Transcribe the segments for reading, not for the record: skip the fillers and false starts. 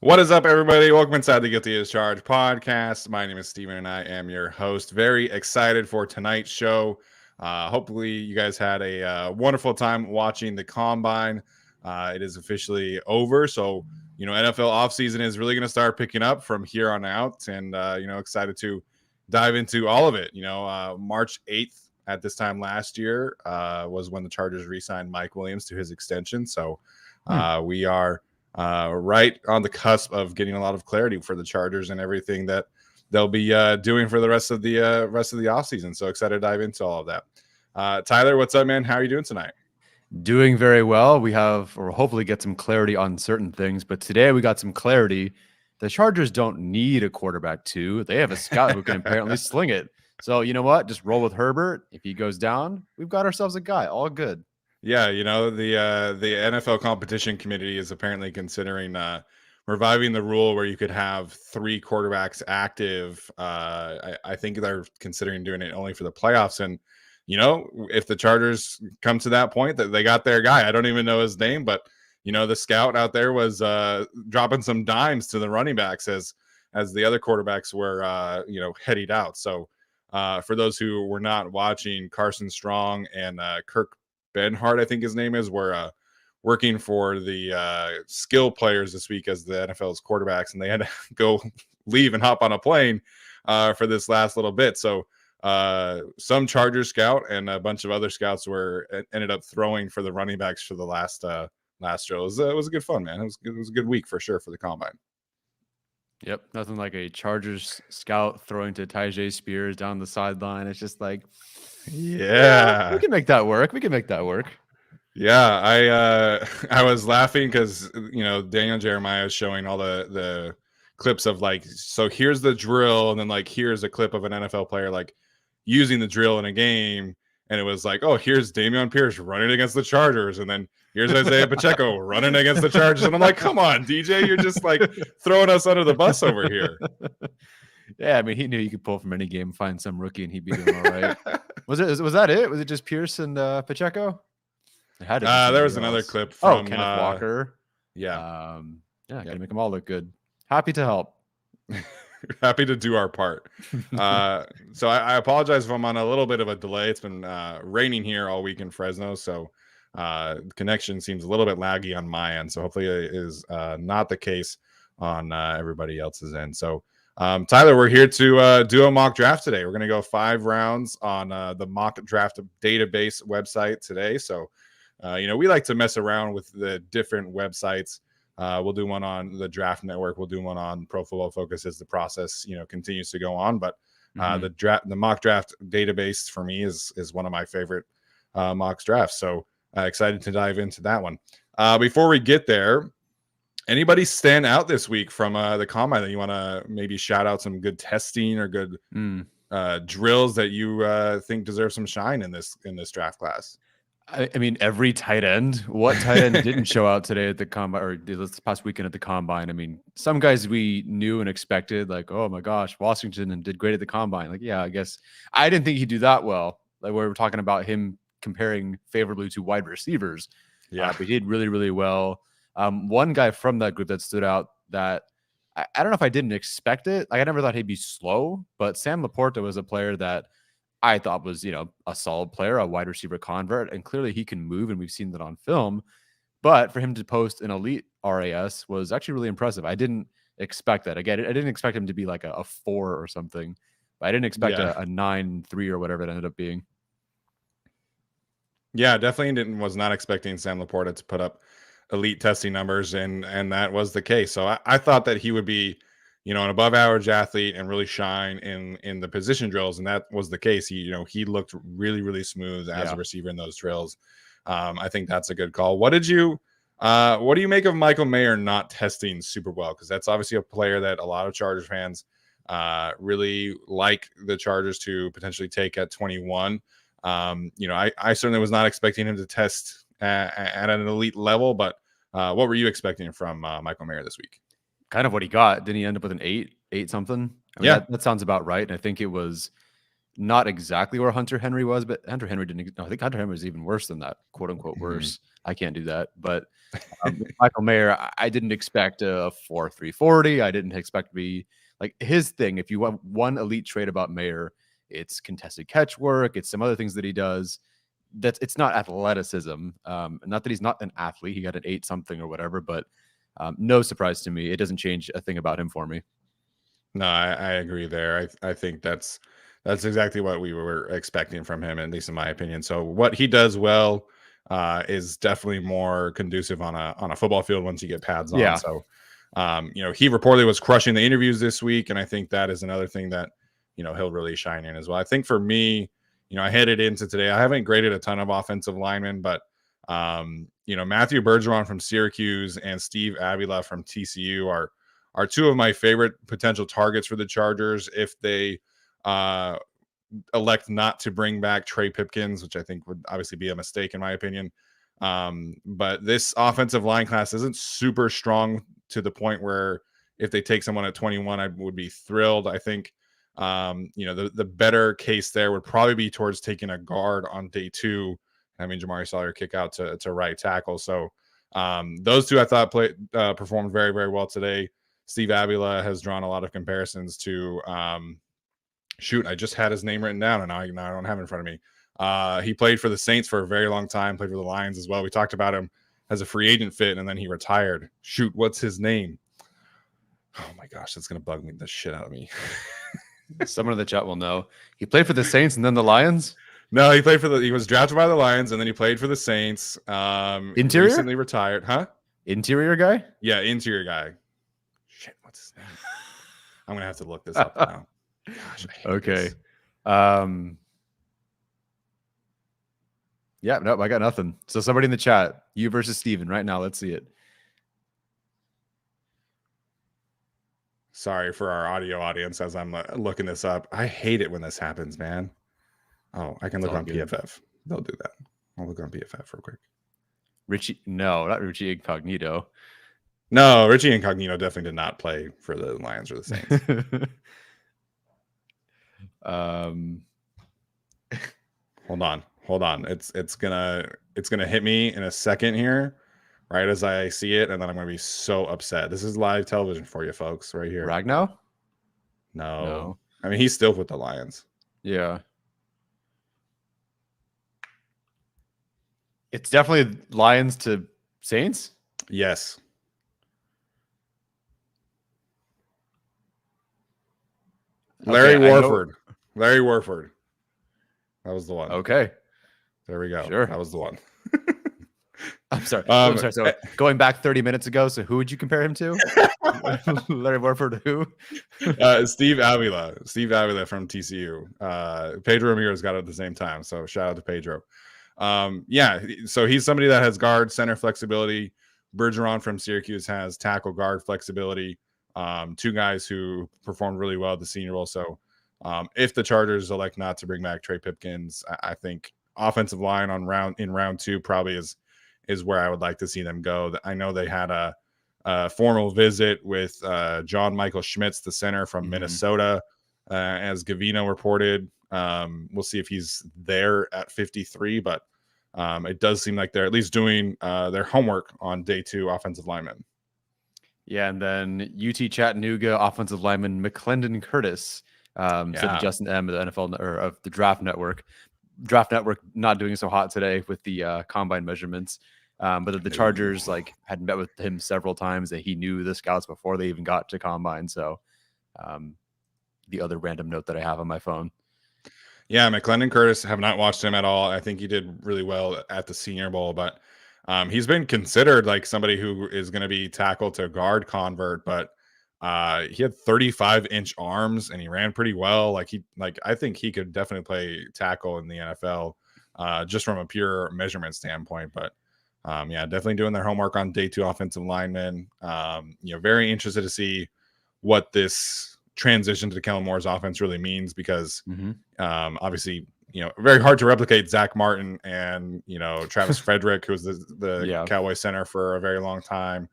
What is up, everybody? Welcome inside the Guilty as Charged podcast. My name is Steven, and I am your host. Very excited for tonight's show. Hopefully, you guys had a wonderful time watching the Combine. It is officially over, so NFL offseason is really going to start picking up from here on out, and excited to dive into all of it. March 8th at this time last year was when the Chargers re-signed Mike Williams to his extension. So we are right on the cusp of getting a lot of clarity for the Chargers and everything that they'll be doing for the rest of the offseason. So excited to dive into all of that. Tyler, what's up, man? How are you doing tonight? Doing very well. We have, or hopefully get some clarity on certain things, but today we got some clarity. The Chargers don't need a quarterback too. They have a scout who can apparently sling it. So you know what? Just roll with Herbert. If he goes down, we've got ourselves a guy. All good. Yeah, the NFL competition committee is apparently considering reviving the rule where you could have 3 quarterbacks active. I think they're considering doing it only for the playoffs. And if the Chargers come to that point that they got their guy, I don't even know his name, but the scout out there was dropping some dimes to the running backs as the other quarterbacks were headed out. So for those who were not watching, Carson Strong and Kirk Benhart, I think his name is, were working for the skill players this week as the NFL's quarterbacks, and they had to go leave and hop on a plane for this last little bit. So some Chargers scout and a bunch of other scouts ended up throwing for the running backs for the last drill. It was a good fun, man. It was a good week for sure for the Combine. Yep, nothing like a Chargers scout throwing to Tyjae Spears down the sideline. It's just like, yeah, we can make that work. Yeah, I was laughing because Daniel Jeremiah is showing all the clips of so here's the drill, and then here's a clip of an NFL player using the drill in a game, and it was oh, here's Dameon Pierce running against the Chargers, and then here's Isaiah Pacheco running against the Chargers, and I'm like, come on, DJ, you're just throwing us under the bus over here. Yeah, I mean, he knew you could pull from any game, find some rookie, and he'd be doing all right. Was that it? Was it just Pierce and Pacheco? It had to be there was another clip from Kenneth Walker. Yeah. Gotta make them all look good. Happy to help. Happy to do our part. So I apologize if I'm on a little bit of a delay. It's been raining here all week in Fresno, so connection seems a little bit laggy on my end. So hopefully it is not the case on everybody else's end. So Tyler, we're here to do a mock draft today. We're going to go 5 rounds on the mock draft database website today. So, we like to mess around with the different websites. We'll do one on the Draft Network. We'll do one on Pro Football Focus as the process, continues to go on. But the mock draft database for me is one of my favorite mock drafts. So excited to dive into that one. Before we get there, anybody stand out this week from the Combine that you want to maybe shout out some good testing or good drills that you think deserve some shine in this draft class? I mean, every tight end. What tight end didn't show out today at the Combine or this past weekend at the Combine? I mean, some guys we knew and expected, oh my gosh, Washington did great at the Combine. Yeah, I guess I didn't think he'd do that well. We were talking about him comparing favorably to wide receivers. Yeah, but he did really, really well. One guy from that group that stood out that I don't know if I didn't expect it. I never thought he'd be slow, but Sam Laporta was a player that I thought was, a solid player, a wide receiver convert, and clearly he can move, and we've seen that on film. But for him to post an elite RAS was actually really impressive. I didn't expect that. Again, I didn't expect him to be a 4 or something, but I didn't expect a 9.3 or whatever it ended up being. Yeah, definitely was not expecting Sam Laporta to put up elite testing numbers, and that was the case. So I thought that he would be an above average athlete and really shine in the position drills, and that was the case. He looked really, really smooth as a receiver in those drills. I think that's a good call. What do you make of Michael Mayer not testing super well? Because that's obviously a player that a lot of Chargers fans really like the Chargers to potentially take at 21. I certainly was not expecting him to test at an elite level, but what were you expecting from Michael Mayer this week? Kind of what he got. Didn't he end up with an 8 something? I mean, that sounds about right. And I think it was not exactly where Hunter Henry was, but Hunter Henry didn't. No, I think Hunter Henry was even worse than that, quote unquote worse. I can't do that. But Michael Mayer, I didn't expect a 4.340. I didn't expect to be like his thing. If you want one elite trait about Mayer, it's contested catch work. It's some other things that he does. It's not athleticism. Not that he's not an athlete. He got an 8 something or whatever, but no surprise to me. It doesn't change a thing about him for me. No, I agree there. I think that's exactly what we were expecting from him, at least in my opinion. So what he does well is definitely more conducive on a football field once you get pads on. Yeah. So he reportedly was crushing the interviews this week, and I think that is another thing that he'll really shine in as well. I think for me, I headed into today. I haven't graded a ton of offensive linemen, but Matthew Bergeron from Syracuse and Steve Avila from TCU are two of my favorite potential targets for the Chargers if they elect not to bring back Trey Pipkins, which I think would obviously be a mistake in my opinion. But this offensive line class isn't super strong to the point where if they take someone at 21, I would be thrilled. I think the better case there would probably be towards taking a guard on day 2. I mean, Jamari Sawyer kick out to right tackle. So those two I thought performed very, very well today. Steve Avila has drawn a lot of comparisons to I just had his name written down and now I don't have it in front of me. He played for the Saints for a very long time, played for the Lions as well. We talked about him as a free agent fit and then he retired. What's his name? Oh my gosh, that's gonna bug me the shit out of me. Someone in the chat will know. He played for the Saints and then the Lions? No, he was drafted by the Lions and then he played for the Saints. Interior? Recently retired. Huh? Interior guy? Yeah, interior guy. Shit, what's his name? I'm gonna have to look this up now. Gosh, okay. Yeah, nope, I got nothing. So somebody in the chat, you versus Steven right now. Let's see it. Sorry for our audio audience as I'm looking this up. I hate it when this happens, man. Oh, I can look on PFF. They'll do that. I'll look on PFF real quick. No, not Richie Incognito. No, Richie Incognito definitely did not play for the Lions or the Saints. Hold on. It's gonna hit me in a second here, right as I see it, and then I'm gonna be so upset. This is live television for you folks, right here. Ragnow? No. I mean, he's still with the Lions. Yeah. It's definitely Lions to Saints? Yes. Larry Warford. Larry Warford. That was the one. Okay. There we go. Sure. That was the one. I'm sorry. So going back 30 minutes ago, so who would you compare him to? Larry Warford, who? Steve Avila. Steve Avila from TCU. Pedro Ramirez got it at the same time. So shout out to Pedro. So he's somebody that has guard center flexibility. Bergeron from Syracuse has tackle guard flexibility. Two guys who performed really well at the Senior Bowl. So if the Chargers elect not to bring back Trey Pipkins, I think offensive line in round 2 probably is where I would like to see them go. I know they had a formal visit with John Michael Schmitz, the center from Minnesota, as Gavino reported. We'll see if he's there at 53, but it does seem like they're at least doing their homework on day 2 offensive linemen. Yeah, and then UT Chattanooga offensive lineman McClendon Curtis said to Justin M. of the NFL or of the Draft Network. Draft Network not doing so hot today with the combine measurements, but the Chargers had met with him several times that he knew the scouts before they even got to combine. So the other random note that I have on my phone. Yeah, McClendon Curtis, have not watched him at all. I think he did really well at the Senior Bowl, but he's been considered like somebody who is going to be tackle to guard convert, but he had 35-inch arms and he ran pretty well. I think he could definitely play tackle in the NFL just from a pure measurement standpoint. But definitely doing their homework on day 2 offensive linemen. Very interested to see what this transition to Kellen Moore's offense really means because obviously, very hard to replicate Zach Martin and, Travis Frederick, who was the Cowboy center for a very long time.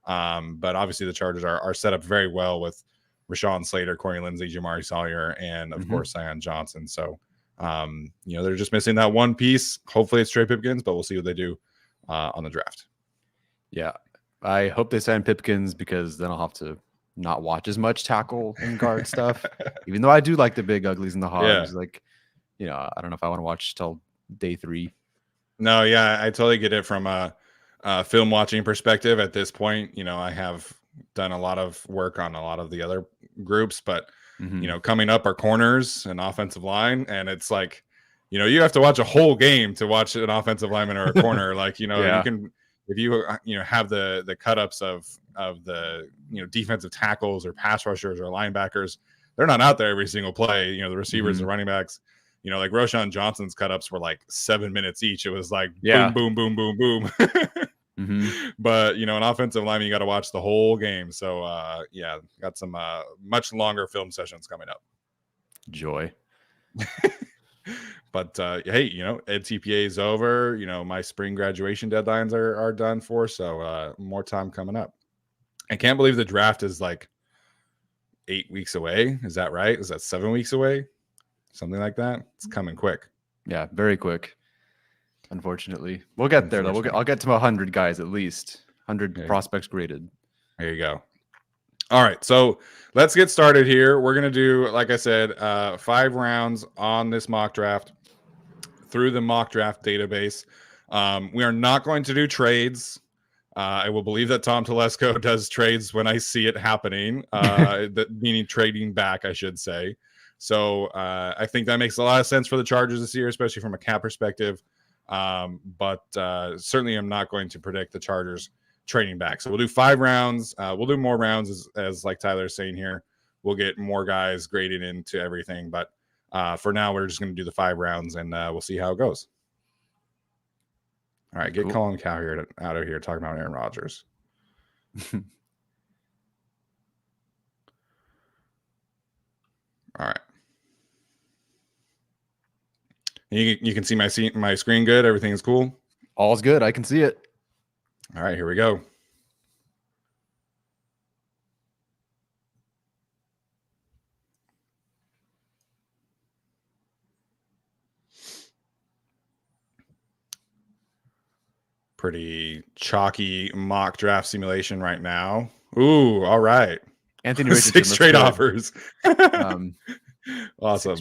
But obviously the Chargers are set up very well with Rashawn Slater, Corey Lindsey, Jamari Sawyer, and of course Zion Johnson. So they're just missing that one piece. Hopefully it's Trey Pipkins, but we'll see what they do on the draft. Yeah, I hope they sign Pipkins because then I'll have to not watch as much tackle and guard stuff. Even though I do like the big uglies and the hogs, like, I don't know if I want to watch till day 3. No, yeah, I totally get it from a film watching perspective. At this point, I have done a lot of work on a lot of the other groups, but coming up are corners and offensive line, and it's like, you have to watch a whole game to watch an offensive lineman or a corner. Like, you can, if you have the cut ups of the defensive tackles or pass rushers or linebackers, they're not out there every single play. The receivers and running backs. Like Roshan Johnson's cut ups were like 7 minutes each. It was like boom, boom, boom, boom, boom. But an offensive lineman, you got to watch the whole game. So got some much longer film sessions coming up. Joy. But hey, EdTPA is over. My spring graduation deadlines are done for. So more time coming up. I can't believe the draft is like 8 weeks away. Is that right? Is that 7 weeks away? Something like that. It's coming quick. Yeah, very quick. Unfortunately, we'll get there though. I'll get to 100 guys at least. 100 prospects graded. There you go. All right, so let's get started here. We're gonna do, like I said, 5 rounds on this mock draft through the mock draft database. We are not going to do trades. I will believe that Tom Telesco does trades when I see it happening. Meaning trading back, I should say. So I think that makes a lot of sense for the Chargers this year, especially from a cap perspective. But certainly I'm not going to predict the Chargers trading back. So we'll do 5 rounds. We'll do more rounds as like Tyler's saying here. We'll get more guys graded into everything. But for now, we're just going to do the 5 rounds and we'll see how it goes. All right, get Colin Cowherd out of here talking about Aaron Rodgers. All right. You can see my screen good? Everything's cool? All's good. I can see it. All right, here we go. Pretty chalky mock draft simulation right now. Ooh, all right. Anthony Richardson, 6 straight offers. Awesome.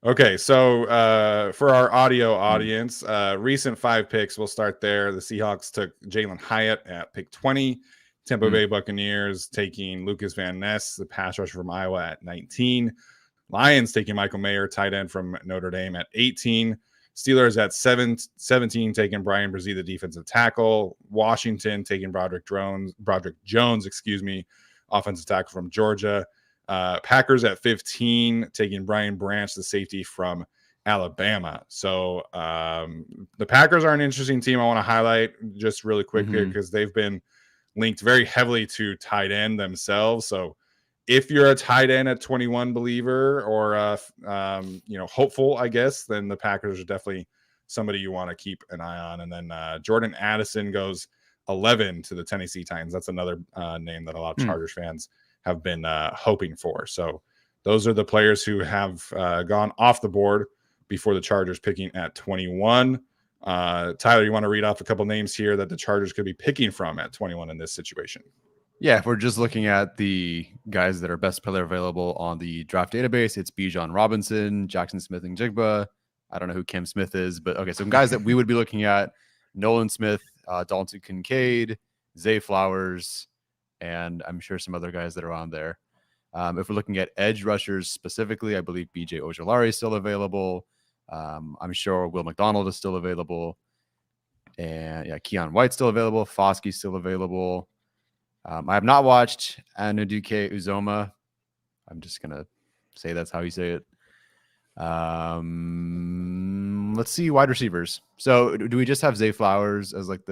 Okay, so for our audio audience, recent 5 picks, we'll start there. The Seahawks took Jalen Hyatt at pick 20. Tampa Bay Buccaneers taking Lucas Van Ness, the pass rusher from Iowa, at 19. Lions taking Michael Mayer, tight end from Notre Dame, at 18. Steelers at 17 taking Brian Brzee, the defensive tackle. Washington taking Broderick Jones, offensive tackle from Georgia. Packers at 15 taking Brian Branch, the safety from Alabama. So the Packers are an interesting team I want to highlight just really quick here because they've been linked very heavily to tight end themselves. So if you're a tight end at 21 believer or hopeful, I guess, then the Packers are definitely somebody you want to keep an eye on. And then Jordan Addison goes 11 to the Tennessee Titans. That's another name that a lot of Chargers fans have been hoping for. So those are the players who have gone off the board before the Chargers picking at 21. Tyler, you want to read off a couple names here that the Chargers could be picking from at 21 in this situation? Yeah, if we're just looking at the guys that are best player available on the draft database, it's Bijan Robinson, Jackson Smith-Njigba. I don't know who Kim Smith is, but okay, some guys that we would be looking at: Nolan Smith, Dalton Kincaid, Zay Flowers, and I'm sure some other guys that are on there. If we're looking at edge rushers specifically, I believe BJ Ojolari is still available. I'm sure Will McDonald is still available. And yeah, Keon White's still available. Foskey's still available. I have not watched Anuduke Uzoma. I'm just going to say that's how you say it. Let's see wide receivers. So do we just have Zay Flowers as like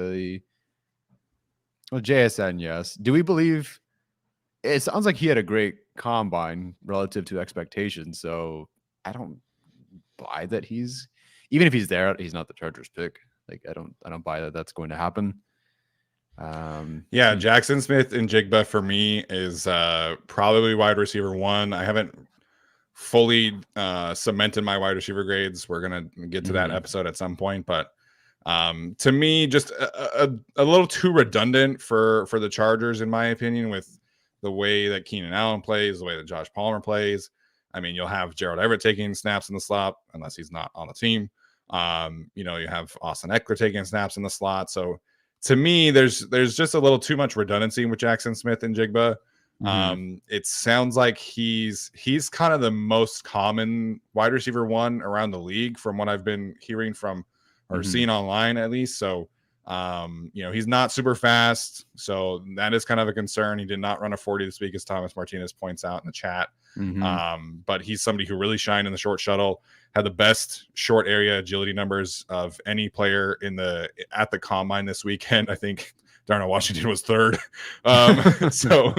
JSN? Yes. Do we believe it sounds like he had a great combine relative to expectations. So I don't buy that even if he's there, he's not the Chargers pick. Like I don't buy that that's going to happen. Yeah, Jackson Smith and Jigba for me is probably wide receiver 1. I haven't fully cemented my wide receiver grades. We're gonna get to that episode at some point, but to me, just a little too redundant for the Chargers, in my opinion, with the way that Keenan Allen plays, the way that Josh Palmer plays. I mean, you'll have Gerald Everett taking snaps in the slot unless he's not on the team. You have Austin Eckler taking snaps in the slot. So to me, there's just a little too much redundancy with Jackson Smith and Jigba. It sounds like he's kind of the most common wide receiver 1 around the league from what I've been hearing from or seen online, at least. So he's not super fast, so that is kind of a concern. He did not run a 40 this week, as Thomas Martinez points out in the chat. But he's somebody who really shined in the short shuttle, had the best short area agility numbers of any player at the combine this weekend. I think Darnell Washington was 3rd. So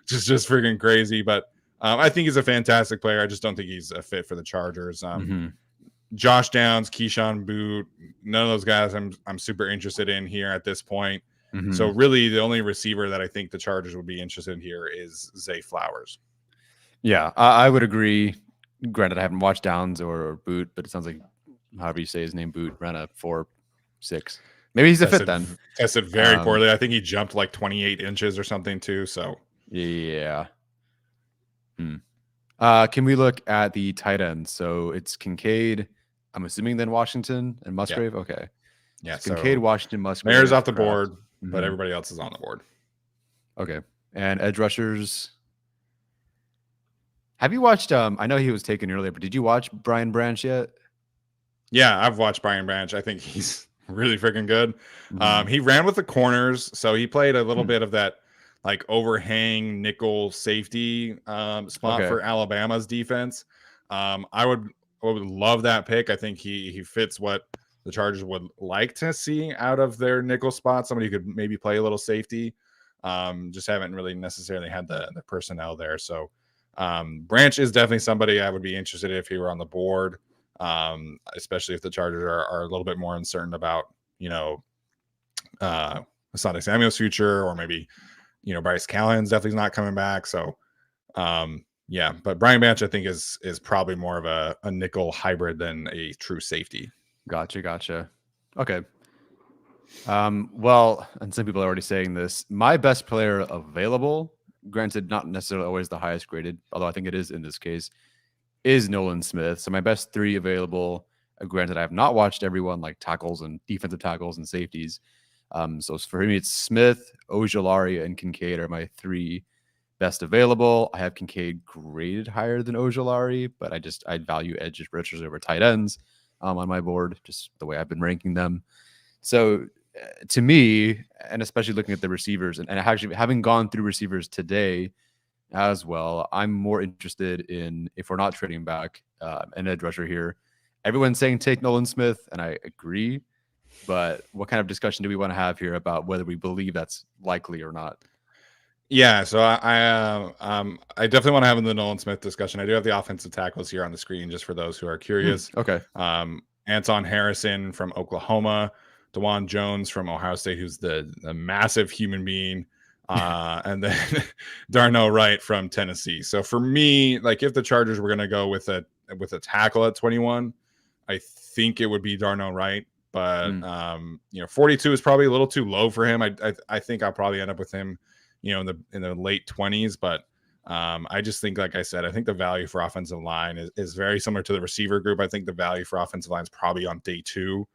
just freaking crazy. But I think he's a fantastic player. I just don't think he's a fit for the Chargers. Josh Downs, Keyshawn Boot, none of those guys I'm super interested in here at this point. So really the only receiver that I think the Chargers would be interested in here is Zay Flowers. Yeah, I would agree. Granted, I haven't watched Downs or Boot, but it sounds like however you say his name, Boot, ran a 4.6. Maybe he's a fit then. Tested very poorly. I think he jumped like 28 inches or something too. So yeah. Can we look at the tight ends? So it's Kincaid, I'm assuming, then Washington and Musgrave. Yeah. Okay. Yeah. So Kincaid, Washington, Musgrave. Mayer's off the board, but everybody else is on the board. Okay. And edge rushers. Have you watched? I know he was taken earlier, but did you watch Brian Branch yet? Yeah, I've watched Brian Branch. I think he's really freaking good. He ran with the corners, so he played a little bit of that like overhang nickel safety spot for Alabama's defense. I would love that pick. I think he fits what the Chargers would like to see out of their nickel spot. Somebody who could maybe play a little safety. Just haven't really necessarily had the personnel there. So Branch is definitely somebody I would be interested in if he were on the board. Especially if the Chargers are a little bit more uncertain about, Asante Samuel's future, or maybe, Bryce Callahan's definitely not coming back. So, yeah, but Brian Branch, I think is probably more of a nickel hybrid than a true safety. Gotcha. Okay. Well, and some people are already saying this, my best player available, granted, not necessarily always the highest graded, although I think it is in this case, is Nolan Smith. So my best 3 available. Granted, I have not watched everyone, like tackles and defensive tackles and safeties. So for me, it's Smith, Ojulari, and Kincaid are my 3 best available. I have Kincaid graded higher than Ojulari, but I value edge rushers over tight ends on my board, just the way I've been ranking them. So to me, and especially looking at the receivers, and actually having gone through receivers today as well, I'm more interested in, if we're not trading back, an edge rusher here. Everyone's saying take Nolan Smith, and I agree. But what kind of discussion do we want to have here about whether we believe that's likely or not? Yeah, so I definitely want to have the Nolan Smith discussion. I do have the offensive tackles here on the screen just for those who are curious. Okay. Anton Harrison from Oklahoma, DeJuan Jones from Ohio State, who's the massive human being, and then Darnell Wright from Tennessee. So for me, like if the Chargers were going to go with a tackle at 21, I think it would be Darnell Wright. But 42 is probably a little too low for him. I think I'll probably end up with him, in the late 20s. But I just think, like I said, I think the value for offensive line is very similar to the receiver group. I think the value for offensive line is probably on day 2.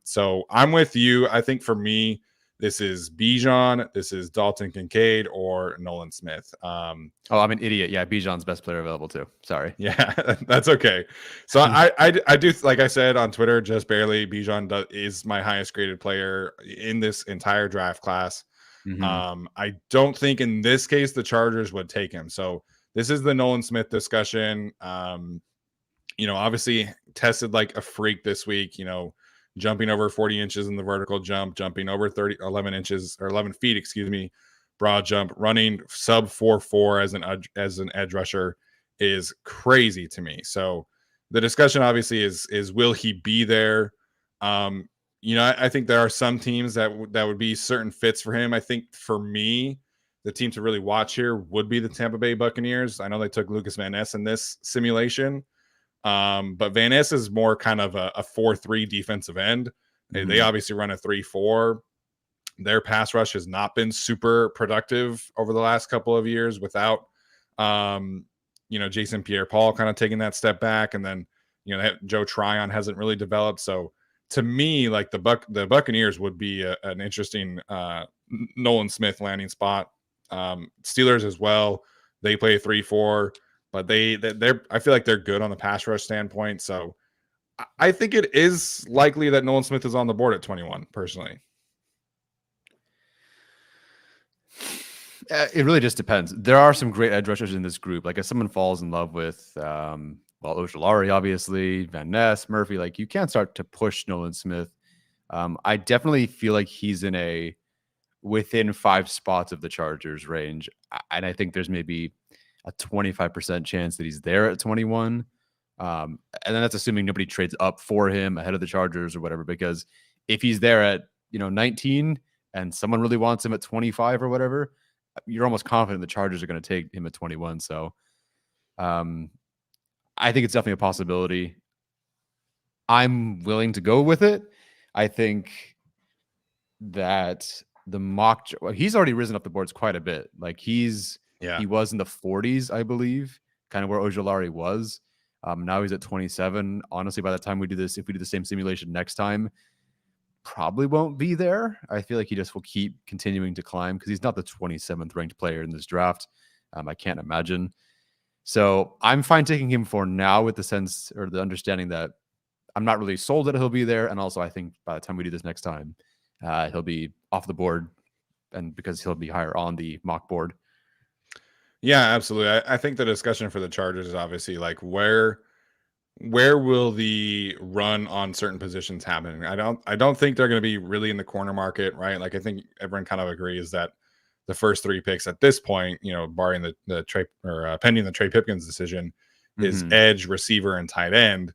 So I'm with you. I think for me, this is Bijan, this is Dalton Kincaid, or Nolan Smith. I'm an idiot. Yeah, Bijan's best player available too. Sorry. Yeah, that's okay. So I do, like I said on Twitter, just barely, Bijan is my highest graded player in this entire draft class. I don't think in this case the Chargers would take him. So this is the Nolan Smith discussion. Obviously tested like a freak this week, jumping over 40 inches in the vertical jump, jumping over 11 feet, broad jump, running sub 4.4 as an edge rusher is crazy to me. So the discussion obviously is will he be there? I think there are some teams that would be certain fits for him. I think for me, the team to really watch here would be the Tampa Bay Buccaneers. I know they took Lucas Van Ness in this simulation, but Van Ness is more kind of a 4-3 defensive end. They obviously run a 3-4. Their pass rush has not been super productive over the last couple of years without, Jason Pierre-Paul kind of taking that step back. And then, Joe Tryon hasn't really developed. So to me, like the Buccaneers would be an interesting Nolan Smith landing spot. Steelers as well. They play 3-4, but they're I feel like they're good on the pass rush standpoint. So I think it is likely that Nolan Smith is on the board at 21, personally. It really just depends. There are some great edge rushers in this group. Like if someone falls in love with, Ojulari, obviously, Van Ness, Murphy, like you can't start to push Nolan Smith. I definitely feel like he's in within 5 spots of the Chargers range. And I think there's maybe a 25% chance that he's there at 21. And then that's assuming nobody trades up for him ahead of the Chargers or whatever, because if he's there at, 19 and someone really wants him at 25 or whatever, you're almost confident the Chargers are going to take him at 21. So I think it's definitely a possibility. I'm willing to go with it. I think that he's already risen up the boards quite a bit. Like he was in the 40s, I believe, kind of where Ojulari was. Now he's at 27. Honestly, by the time we do this, if we do the same simulation next time, probably won't be there. I feel like he just will keep continuing to climb because he's not the 27th ranked player in this draft. I can't imagine. So I'm fine taking him for now with the sense or the understanding that I'm not really sold that he'll be there. And also I think by the time we do this next time, he'll be off the board and because he'll be higher on the mock board. Yeah, absolutely. I think the discussion for the Chargers is obviously like where will the run on certain positions happen? I don't think they're going to be really in the corner market, right? Like I think everyone kind of agrees that the first 3 picks at this point, barring the Trey or pending the Trey Pipkins decision, is edge, receiver, and tight end.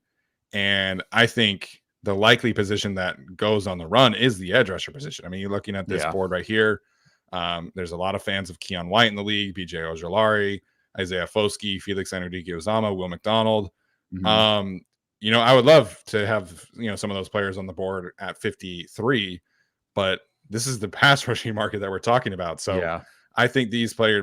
And I think the likely position that goes on the run is the edge rusher position. I mean, you're looking at this board right here. There's a lot of fans of Keon White in the league, BJ Ojulari, Isaiah Foskey, Felix Anudike-Uzomah, Will McDonald. I would love to have, some of those players on the board at 53, but this is the pass rushing market that we're talking about. So I think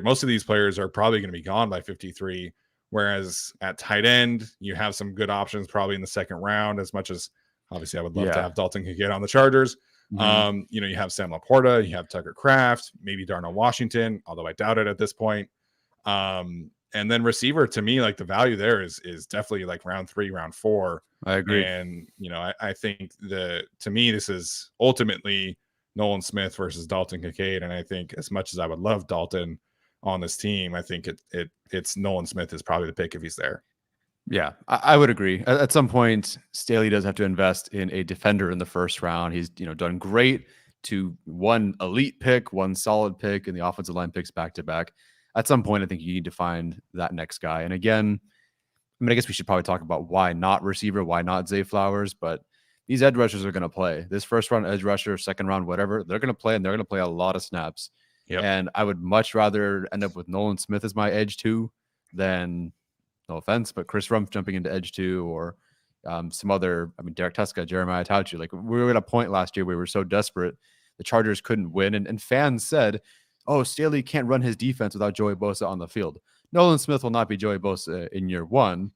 most of these players are probably going to be gone by 53. Whereas at tight end, you have some good options probably in the second round, as much as obviously I would love to have Dalton Kincaid on the Chargers. You have Sam Laporta, you have Tucker Kraft, maybe Darnell Washington, although I doubt it at this point. And then receiver, to me, like the value there is definitely like round 3, round 4. I agree. And, I think to me, this is ultimately Nolan Smith versus Dalton Kincaid. And I think as much as I would love Dalton on this team, I think it's Nolan Smith is probably the pick if he's there. Yeah, I would agree. At some point, Staley does have to invest in a defender in the first round. He's done great to one elite pick, one solid pick, and the offensive line picks back to back. At some point, I think you need to find that next guy. And again, I guess we should probably talk about why not receiver, why not Zay Flowers, but these edge rushers are going to play. This first round edge rusher, second round, whatever, they're going to play, and they're going to play a lot of snaps. Yep. And I would much rather end up with Nolan Smith as my edge 2 than, no offense, but Chris Rumpf jumping into edge 2 or some other, Derek Tuska, Jeremiah Tauchi. Like we were at a point last year where we were so desperate, the Chargers couldn't win. And fans said, oh, Staley can't run his defense without Joey Bosa on the field. Nolan Smith will not be Joey Bosa in year 1.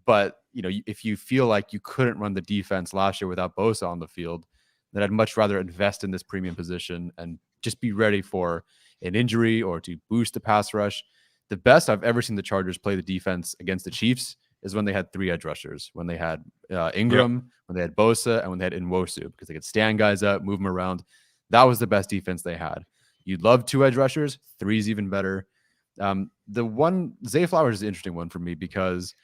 But, if you feel like you couldn't run the defense last year without Bosa on the field, then I'd much rather invest in this premium position and just be ready for an injury or to boost the pass rush. The best I've ever seen the Chargers play the defense against the Chiefs is when they had 3 edge rushers, when they had Ingram, when they had Bosa, and when they had Nwosu, because they could stand guys up, move them around. That was the best defense they had. You'd love 2 edge rushers, 3 is even better. The one, Zay Flowers is an interesting one for me because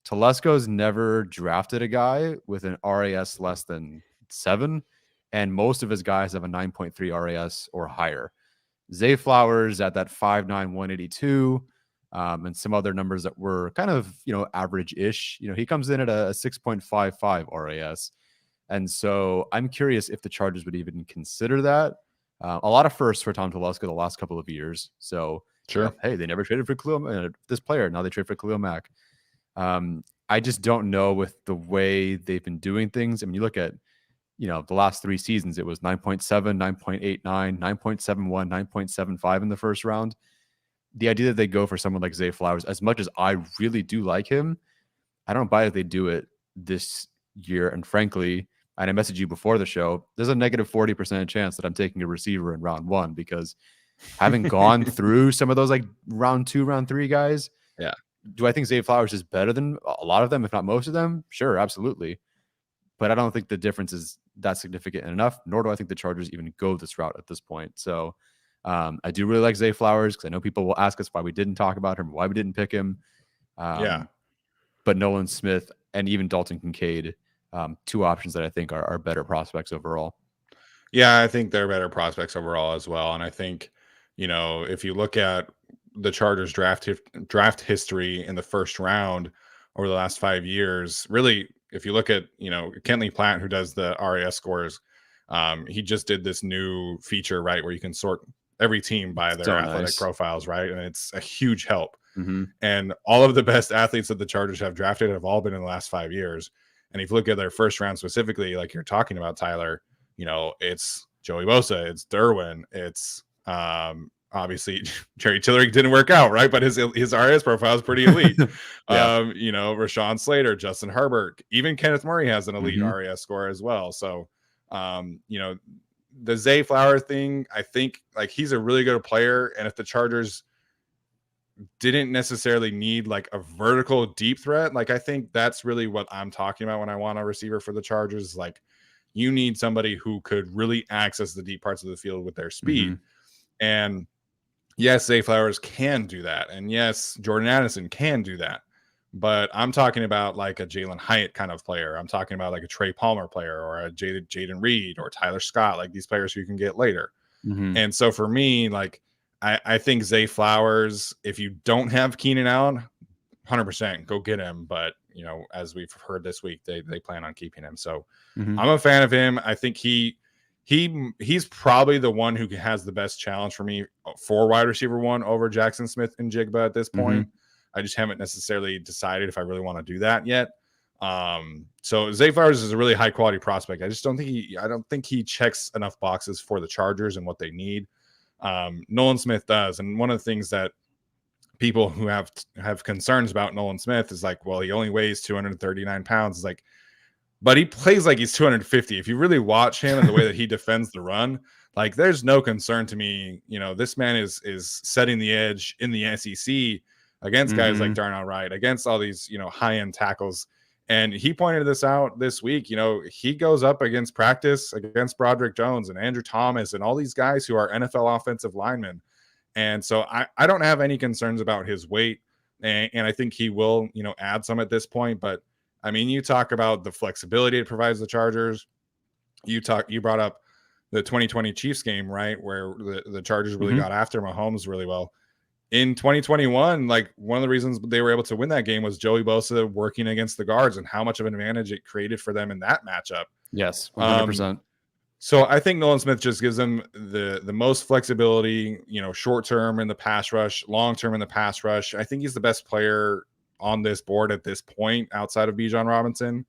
Telesco's never drafted a guy with an RAS less than 7, and most of his guys have a 9.3 RAS or higher. Zay Flowers at that 5'9", 182, and some other numbers that were kind of, average-ish. He comes in at a 6.55 RAS. And so I'm curious if the Chargers would even consider that. A lot of firsts for Tom Telesco the last couple of years. So, Sure. hey, they never traded for this player. Now they trade for Khalil Mack. I just don't know with the way they've been doing things. I mean, you look at, the last 3 seasons, it was 9.7, 9.89, 9.71, 9.75 in the first round. The idea that they go for someone like Zay Flowers, as much as I really do like him, I don't buy that they do it this year. And frankly, and I messaged you before the show, there's a negative 40% chance that I'm taking a receiver in round 1 because having gone through some of those like round 2, round 3 guys, yeah. Do I think Zay Flowers is better than a lot of them, if not most of them? Sure, absolutely. But I don't think the difference is that significant enough, nor do I think the Chargers even go this route at this point. So I do really like Zay Flowers because I know people will ask us why we didn't talk about him, why we didn't pick him. But Nolan Smith and even Dalton Kincaid, 2 options that I think are better prospects overall. Yeah, I think they're better prospects overall as well. And I think, if you look at the Chargers draft history in the first round over the last 5 years, really, if you look at, Kentley Platt, who does the RAS scores, he just did this new feature, right, where you can sort every team by their athletic profiles, right? And it's a huge help. Mm-hmm. And all of the best athletes that the Chargers have drafted have all been in the last 5 years. And if you look at their first round specifically, like you're talking about, Tyler, it's Joey Bosa, it's Derwin, it's obviously Jerry Tillery didn't work out, right? But his RS profile is pretty elite. Rashawn Slater, Justin Herbert, even Kenneth Murray has an elite RAS score as well. So, the Zay Flower thing, I think like he's a really good player. And if the Chargers didn't necessarily need like a vertical deep threat, like I think that's really what I'm talking about when I want a receiver for the Chargers. Like you need somebody who could really access the deep parts of the field with their speed. And yes, Zay Flowers can do that. And yes, Jordan Addison can do that. But I'm talking about like a Jalen Hyatt kind of player. I'm talking about like a Trey Palmer player or a Jaden Reed or Tyler Scott, like these players who you can get later. And so for me, like I think Zay Flowers, if you don't have Keenan Allen, 100% go get him. But, as we've heard this week, they plan on keeping him. So I'm a fan of him. I think he's probably the one who has the best challenge for me for wide receiver 1 over Jackson Smith and Jigba at this point. I just haven't necessarily decided if I really want to do that yet. So Zay Flowers is a really high quality prospect. I don't think he checks enough boxes for the Chargers and what they need. Nolan Smith does. And one of the things that people who have concerns about Nolan Smith is like, well, he only weighs 239 pounds. It's like, but he plays like he's 250. If you really watch him and the way that he defends the run, like there's no concern to me. This man is setting the edge in the SEC against guys like Darnell Wright, against all these, high-end tackles. And he pointed this out this week. He goes up against practice against Broderick Jones and Andrew Thomas and all these guys who are NFL offensive linemen. And so I don't have any concerns about his weight. And I think he will, add some at this point. But I mean, you talk about the flexibility it provides the Chargers. You brought up the 2020 Chiefs game, right? Where the Chargers really got after Mahomes really well. In 2021, like one of the reasons they were able to win that game was Joey Bosa working against the guards and how much of an advantage it created for them in that matchup. Yes, 100%. So I think Nolan Smith just gives them the most flexibility, short term in the pass rush, long term in the pass rush. I think he's the best player on this board at this point outside of Bijan Robinson.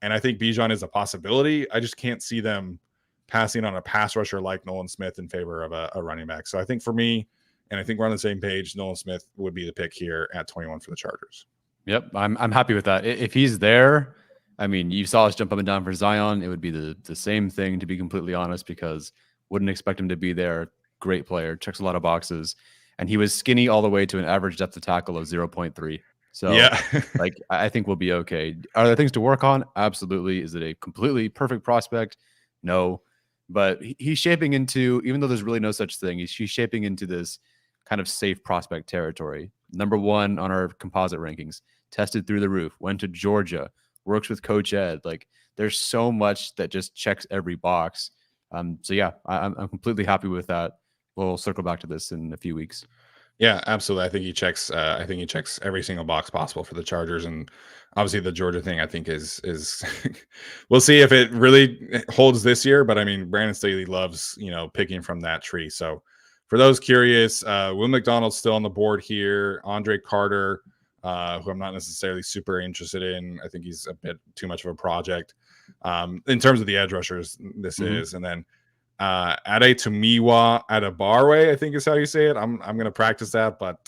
And I think Bijan is a possibility. I just can't see them passing on a pass rusher like Nolan Smith in favor of a running back. So I think for me, and I think we're on the same page, Nolan Smith would be the pick here at 21 for the Chargers. Yep, I'm happy with that. If he's there, I mean, you saw us jump up and down for Zion. It would be the same thing, to be completely honest, because wouldn't expect him to be there. Great player, checks a lot of boxes. And he was skinny all the way to an average depth of tackle of 0.3. So yeah, like I think we'll be okay. Are there things to work on? Absolutely. Is it a completely perfect prospect? No. But he's shaping into, even though there's really no such thing, he's shaping into this kind of safe prospect territory. Number 1 on our composite rankings, tested through the roof, went to Georgia, works with Coach Ed. Like there's so much that just checks every box. So yeah, I'm completely happy with that. We'll circle back to this in a few weeks. Yeah, absolutely. I think he checks. I think he checks every single box possible for the Chargers, and obviously the Georgia thing. I think is we'll see if it really holds this year. But I mean, Brandon Staley loves picking from that tree. So for those curious, Will McDonald's still on the board here. Andre Carter, who I'm not necessarily super interested in. I think he's a bit too much of a project in terms of the edge rushers. This is, and then Ade Tumiwa Adabarwe, I think is how you say it. I'm gonna practice that, but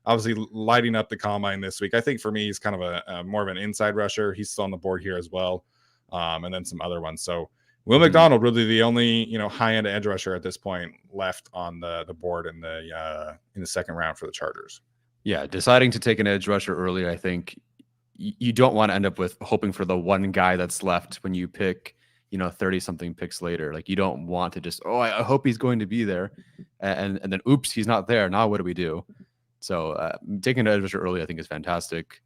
obviously lighting up the combine this week. I think for me, he's kind of a more of an inside rusher. He's still on the board here as well, and then some other ones. So Will McDonald really the only high end edge rusher at this point left on the board in the second round for the Chargers. Yeah, deciding to take an edge rusher early, I think you don't want to end up with hoping for the one guy that's left when you pick 30 something picks later. Like, you don't want to just, I hope he's going to be there. And then, oops, he's not there. Now what do we do? So taking an edge rusher early, I think, is fantastic.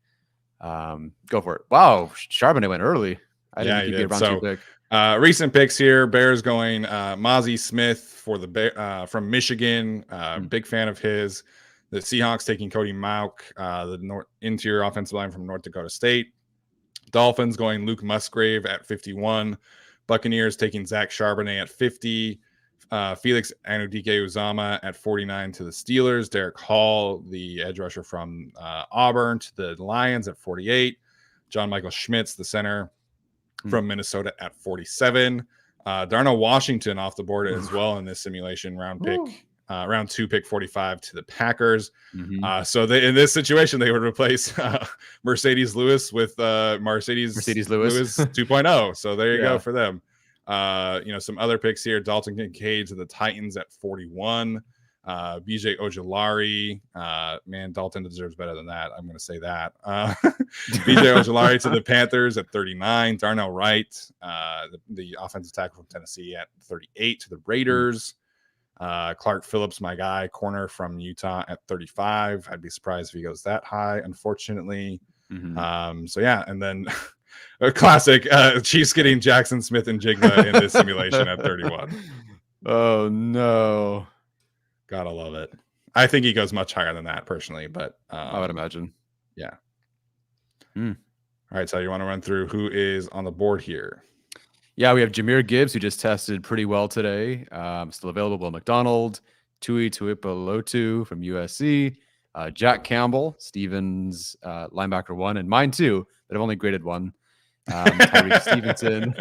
Go for it. Wow. Charbonnet went early. I didn't give you a round two pick. Recent picks here. Bears going Mozzie Smith for the from Michigan. Big fan of his. The Seahawks taking Cody Mauk, the interior offensive line from North Dakota State. Dolphins going Luke Musgrave at 51. Buccaneers taking Zach Charbonnet at 50. Felix Anudike-Uzomah at 49 to the Steelers. Derek Hall, the edge rusher from Auburn, to the Lions at 48. John Michael Schmitz, the center from Minnesota, at 47. Darnell Washington off the board as well in this simulation round two pick 45 to the Packers. So in this situation, they would replace Mercedes Lewis with Mercedes Lewis 2.0. So there you go for them. Some other picks here. Dalton Kincaid to the Titans at 41. BJ Ojulari. Man, Dalton deserves better than that. I'm going to say that. BJ Ojulari to the Panthers at 39. Darnell Wright, the offensive tackle from Tennessee, at 38 to the Raiders. Clark Phillips, my guy, corner from Utah, at 35. I'd be surprised if he goes that high, unfortunately. So yeah, and then a classic Chiefs getting Jackson Smith and Jigma in this simulation at 31. Oh no, gotta love it. I think he goes much higher than that personally, but I would imagine. Yeah. All right, so you want to run through who is on the board here? Yeah, we have Jahmyr Gibbs, who just tested pretty well today. Still available. Will McDonald, Tui Tuipulotu from USC, Jack Campbell, Stevens, linebacker 1, and mine too, but I've only graded 1. Tyreek Stevenson,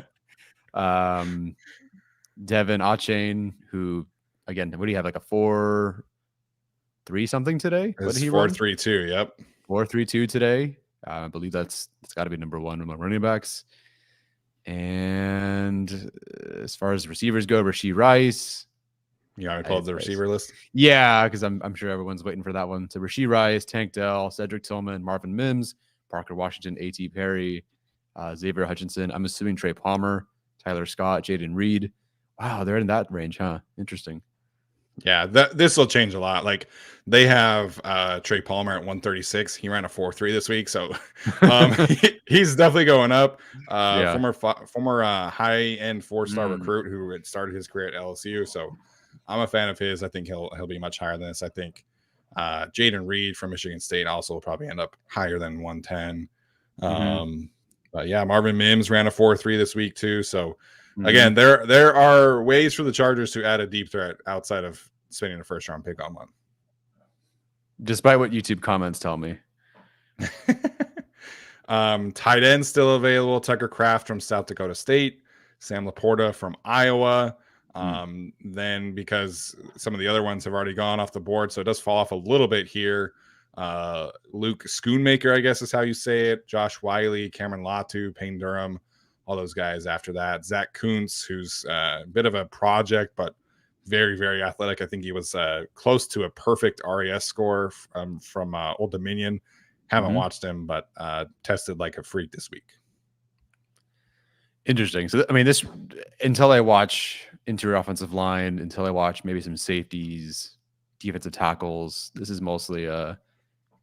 Devin Achane, who, again, what do you have, like a 4.3 something today? What did he 4.32? Yep, 4.32 today. I believe it's got to be number 1 among running backs. And as far as receivers go, Rashee Rice. Yeah, I pulled the receiver list. Yeah, because I'm sure everyone's waiting for that one. So Rashee Rice, Tank Dell, Cedric Tillman, Marvin Mims, Parker Washington, A.T. Perry, Xavier Hutchinson. I'm assuming Trey Palmer, Tyler Scott, Jaden Reed. Wow, they're in that range, huh? Interesting. Yeah, this will change a lot. Like, they have Trey Palmer at 136. He ran a 4.3 this week, so he's definitely going up. Former high-end 4-star recruit who had started his career at LSU. So I'm a fan of his. I think he'll be much higher than this. I think Jaden Reed from Michigan State also will probably end up higher than 110. But yeah, Marvin Mims ran a 4.3 this week too. So again, there are ways for the Chargers to add a deep threat outside of spending a first-round pick on one. Despite what YouTube comments tell me. Tight end still available. Tucker Kraft from South Dakota State. Sam Laporta from Iowa. Then, because some of the other ones have already gone off the board, so it does fall off a little bit here. Luke Schoonmaker, I guess is how you say it. Josh Wiley, Cameron Latu, Payne Durham. All those guys after that. Zach Kuntz, who's a bit of a project, but very, very athletic. I think he was close to a perfect RAS score from Old Dominion. Haven't watched him, but tested like a freak this week. Interesting. So, I mean, this, until I watch interior offensive line, until I watch maybe some safeties, defensive tackles, this is mostly a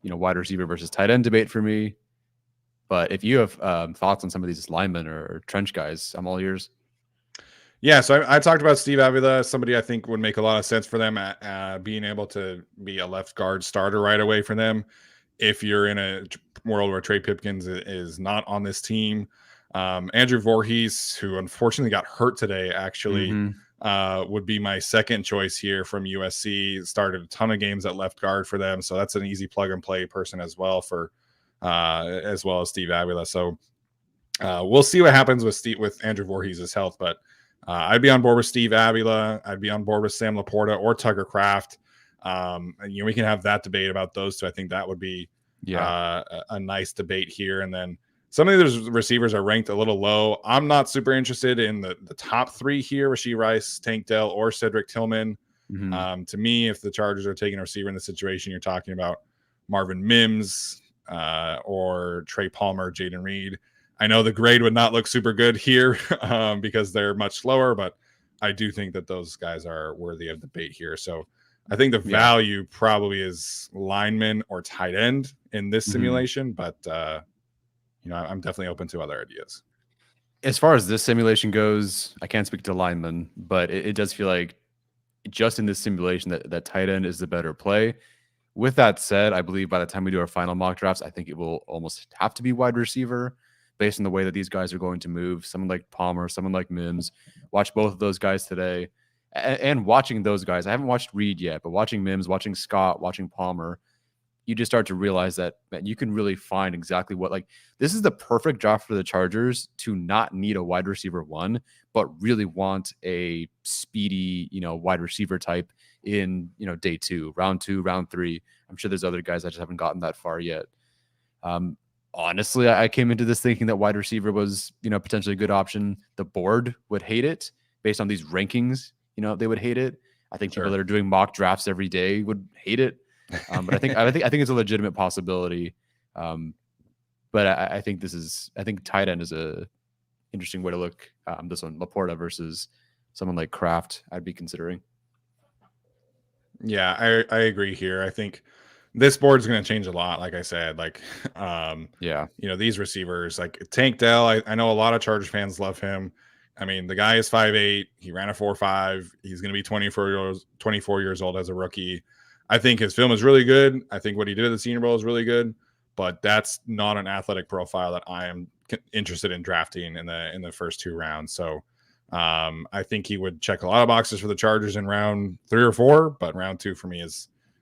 wide receiver versus tight end debate for me. But if you have thoughts on some of these linemen or trench guys, I'm all ears. Yeah, so I talked about Steve Avila, somebody I think would make a lot of sense for them, being able to be a left guard starter right away for them. If you're in a world where Trey Pipkins is not on this team, Andrew Voorhees, who unfortunately got hurt today, actually Mm-hmm. would be my second choice here from USC. Started a ton of games at left guard for them, so that's an easy plug and play person as well for as well as Steve Avila. So we'll see what happens with Andrew Voorhees' health, but I'd be on board with Steve Avila. I'd be on board with Sam Laporta or Tucker Kraft. And, we can have that debate about those two. I think that would be a nice debate here. And then some of these receivers are ranked a little low. I'm not super interested in the top three here: Rashee Rice, Tank Dell, or Cedric Tillman. Mm-hmm. To me, if the Chargers are taking a receiver in the situation, you're talking about Marvin Mims or Trey Palmer, Jaden Reed. I know the grade would not look super good here because they're much slower, but I do think that those guys are worthy of debate here. So I think the value probably is lineman or tight end in this simulation, but I'm definitely open to other ideas. As far as this simulation goes, I can't speak to lineman, but it does feel like just in this simulation that tight end is the better play. With that said, I believe by the time we do our final mock drafts, I think it will almost have to be wide receiver based on the way that these guys are going to move. Someone like Palmer, someone like Mims. Watch both of those guys today. And watching those guys, I haven't watched Reed yet, but watching Mims, watching Scott, watching Palmer, you just start to realize that, man, you can really find exactly what, like, this is the perfect draft for the Chargers to not need a wide receiver one, but really want a speedy, wide receiver type in, day two, round three. I'm sure there's other guys that just haven't gotten that far yet. Honestly, I came into this thinking that wide receiver was, potentially a good option. The board would hate it based on these rankings. They would hate it. I think people that are doing mock drafts every day would hate it. But I think it's a legitimate possibility. But I think tight end is a interesting way to look. This one, Laporta versus someone like Kraft, I'd be considering. Yeah, I agree here. I think this board is going to change a lot. Like I said, these receivers, like Tank Dell, I know a lot of Chargers fans love him. I mean, the guy is 5'8". He ran a 4.5. He's going to be 24 years old as a rookie. I think his film is really good. I think what he did at the Senior Bowl is really good, but that's not an athletic profile that I am interested in drafting in the first two rounds. So I think he would check a lot of boxes for the Chargers in round 3 or 4, but round 2 for me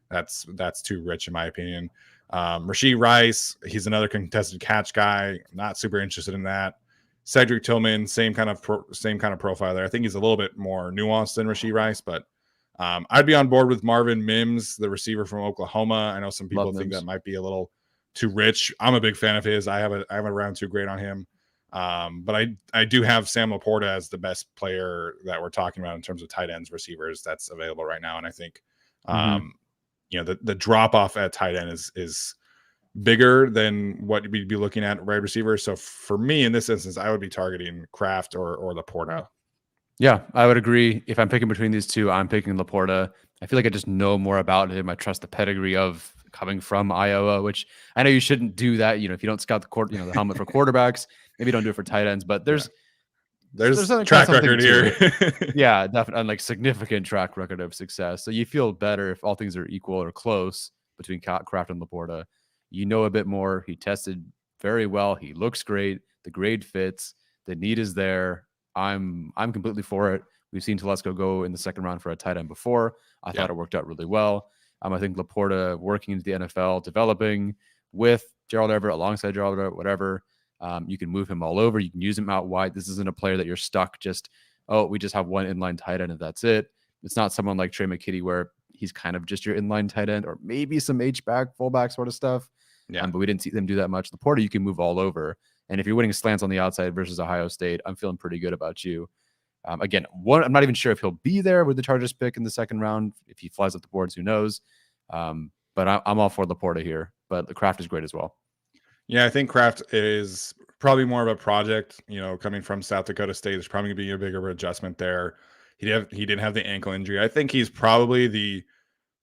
that's too rich in my opinion. Rashee Rice, he's another contested catch guy. Not super interested in that. Cedric Tillman, same kind of profile there. I think he's a little bit more nuanced than Rashee Rice, but I'd be on board with Marvin Mims, the receiver from Oklahoma. I know some people think that might be a little too rich. I'm a big fan of his. I have a round 2 grade on him. But I do have Sam Laporta as the best player that we're talking about in terms of tight ends, receivers that's available right now. And I think, the drop off at tight end is bigger than what we'd be looking at wide receiver. So for me, in this instance, I would be targeting Kraft or Laporta. Yeah, I would agree. If I'm picking between these two, I'm picking Laporta. I feel like I just know more about him. I trust the pedigree of coming from Iowa, which I know you shouldn't do that. If you don't scout the helmet for quarterbacks, maybe don't do it for tight ends, but there's track record here. Yeah, definitely, and like significant track record of success. So you feel better if all things are equal or close between Kraft and Laporta. You know a bit more. He tested very well. He looks great. The grade fits. The need is there. I'm completely for it. We've seen Telesco go in the second round for a tight end before. I thought it worked out really well. I think Laporta working into the NFL, developing with Gerald Everett, alongside Gerald Everett, whatever. You can move him all over. You can use him out wide. This isn't a player that you're stuck we just have one inline tight end and that's it. It's not someone like Trey McKitty where he's kind of just your inline tight end or maybe some H-back, fullback sort of stuff. But we didn't see them do that much. Laporta, you can move all over. And if you're winning slants on the outside versus Ohio State, I'm feeling pretty good about you. Again, I'm not even sure if he'll be there with the Chargers pick in the second round. If he flies up the boards, who knows? But I'm all for Laporta here. But the Kraft is great as well. Yeah, I think Kraft is probably more of a project. Coming from South Dakota State, there's probably going to be a bigger adjustment there. He didn't have the ankle injury. I think he's probably the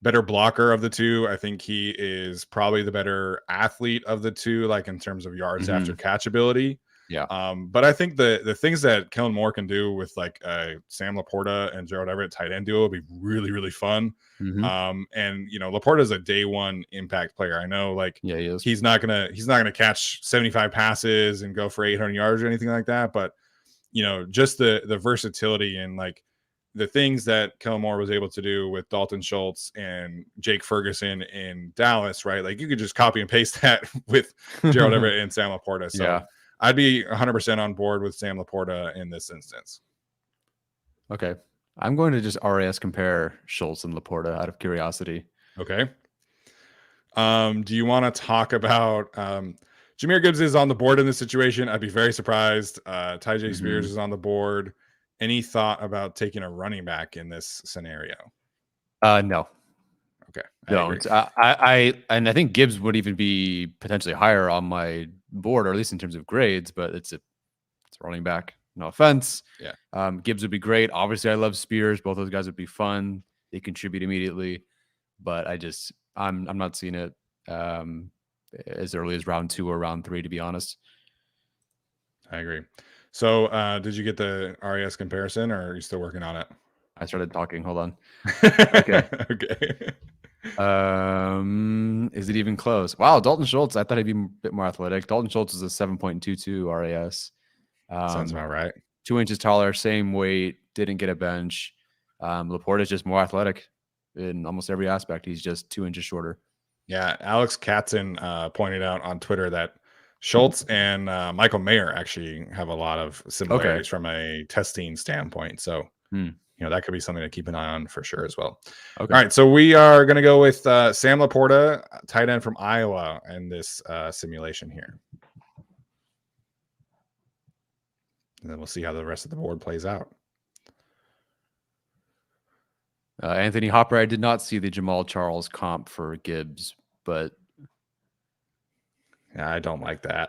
better blocker of the two. I think he is probably the better athlete of the two, like in terms of yards after catch ability. Yeah. But I think the things that Kellen Moore can do with like Sam Laporta and Gerald Everett tight end duo will be really, really fun. Mm-hmm. And Laporta is a day one impact player. I know, like Yeah, he is. he's not gonna catch 75 passes and go for 800 yards or anything like that, but just the versatility and like the things that Kellen Moore was able to do with Dalton Schultz and Jake Ferguson in Dallas, right? Like you could just copy and paste that with Gerald Everett and Sam Laporta. So Yeah. I'd be 100% on board with Sam Laporta in this instance. Okay. I'm going to just RAS compare Schultz and Laporta out of curiosity. Okay. Do you want to talk about Jahmyr Gibbs is on the board in this situation? I'd be very surprised. Tyjae Spears is on the board. Any thought about taking a running back in this scenario? No. Okay. Don't. I think Gibbs would even be potentially higher on my board, or at least in terms of grades, but it's a running back. No offense. Yeah. Gibbs would be great. Obviously, I love Spears. Both those guys would be fun. They contribute immediately, but I'm not seeing it as early as round 2 or round 3, to be honest. I agree. So did you get the RAS comparison, or are you still working on it? I started talking. Hold on. Okay. Is it even close? Wow, Dalton Schultz. I thought he'd be a bit more athletic. Dalton Schultz is a 7.22 RAS. Sounds about right. 2 inches taller, same weight, didn't get a bench. Laporta is just more athletic in almost every aspect. He's just 2 inches shorter. Yeah, Alex Katzen pointed out on Twitter that Schultz and Michael Mayer actually have a lot of similarities from a testing standpoint. So, that could be something to keep an eye on for sure as well. Okay. All right, so we are going to go with Sam Laporta, tight end from Iowa, in this simulation here. And then we'll see how the rest of the board plays out. Anthony Hopper, I did not see the Jamal Charles comp for Gibbs, but yeah, I don't like that.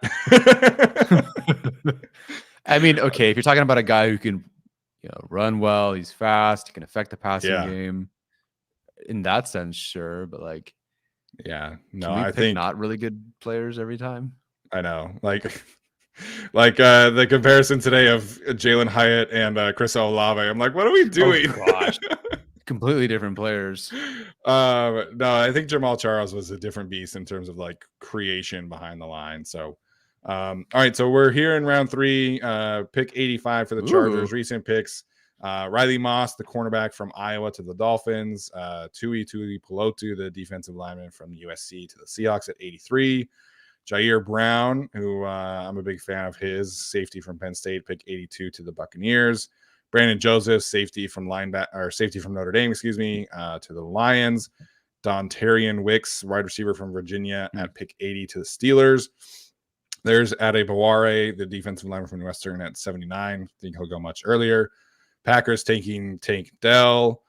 I mean, okay, if you're talking about a guy who can run well, he's fast, he can affect the passing game. In that sense, sure, but like, yeah, no, I think not really good players every time. I know, like the comparison today of Jalen Hyatt and Chris Olave. I'm like, what are we doing? Oh, gosh. Completely different players. No, I think Jamal Charles was a different beast in terms of like creation behind the line. So, all right, so we're here in round 3, pick 85 for the Chargers. Recent picks: Riley Moss, the cornerback from Iowa, to the Dolphins; Tui Pelotu, the defensive lineman from USC, to the Seahawks at 83. Jair Brown, who I'm a big fan of his, safety from Penn State, pick 82 to the Buccaneers. Brandon Joseph, safety from Notre Dame, to the Lions. Dontarian Wicks, wide receiver from Virginia, at pick 80 to the Steelers. There's Ade Baware, the defensive lineman from Western, at 79. I think he'll go much earlier. Packers taking Tank Dell.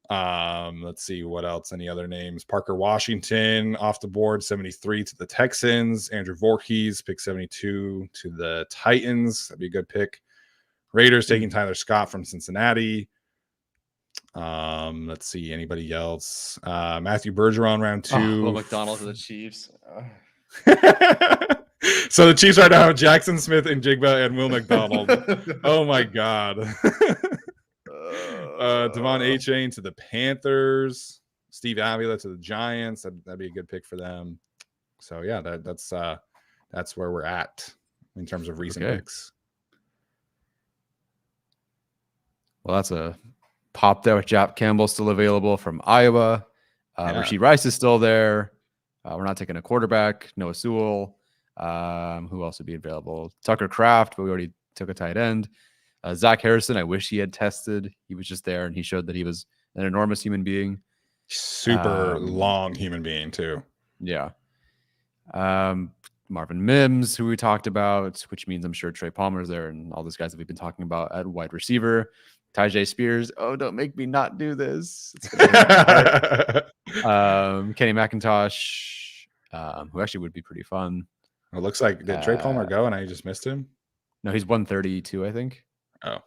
Let's see what else. Any other names? Parker Washington off the board, 73 to the Texans. Andrew Voorhees, pick 72 to the Titans. That'd be a good pick. Raiders taking Tyler Scott from Cincinnati. Let's see, anybody else? Matthew Bergeron, round 2. Will McDonald to the Chiefs. So the Chiefs right now have Jackson Smith and Jigba and Will McDonald. Oh my God. Devon A-Chain to the Panthers. Steve Avila to the Giants. That'd be a good pick for them. So yeah, that's where we're at in terms of recent picks. Well, that's a pop there with Jap Campbell still available from Iowa. Rashee Rice is still there. We're not taking a quarterback. Noah Sewell. Who else would be available? Tucker Kraft, but we already took a tight end. Zach Harrison, I wish he had tested. He was just there, and he showed that he was an enormous human being. Super long human being, too. Yeah. Marvin Mims, who we talked about, which means I'm sure Trey Palmer's there, and all those guys that we've been talking about at wide receiver. Tyjae Spears. Oh, don't make me not do this. Kenny McIntosh, who actually would be pretty fun. It looks like, did Trey Palmer go and I just missed him? No, he's 132, I think. Oh.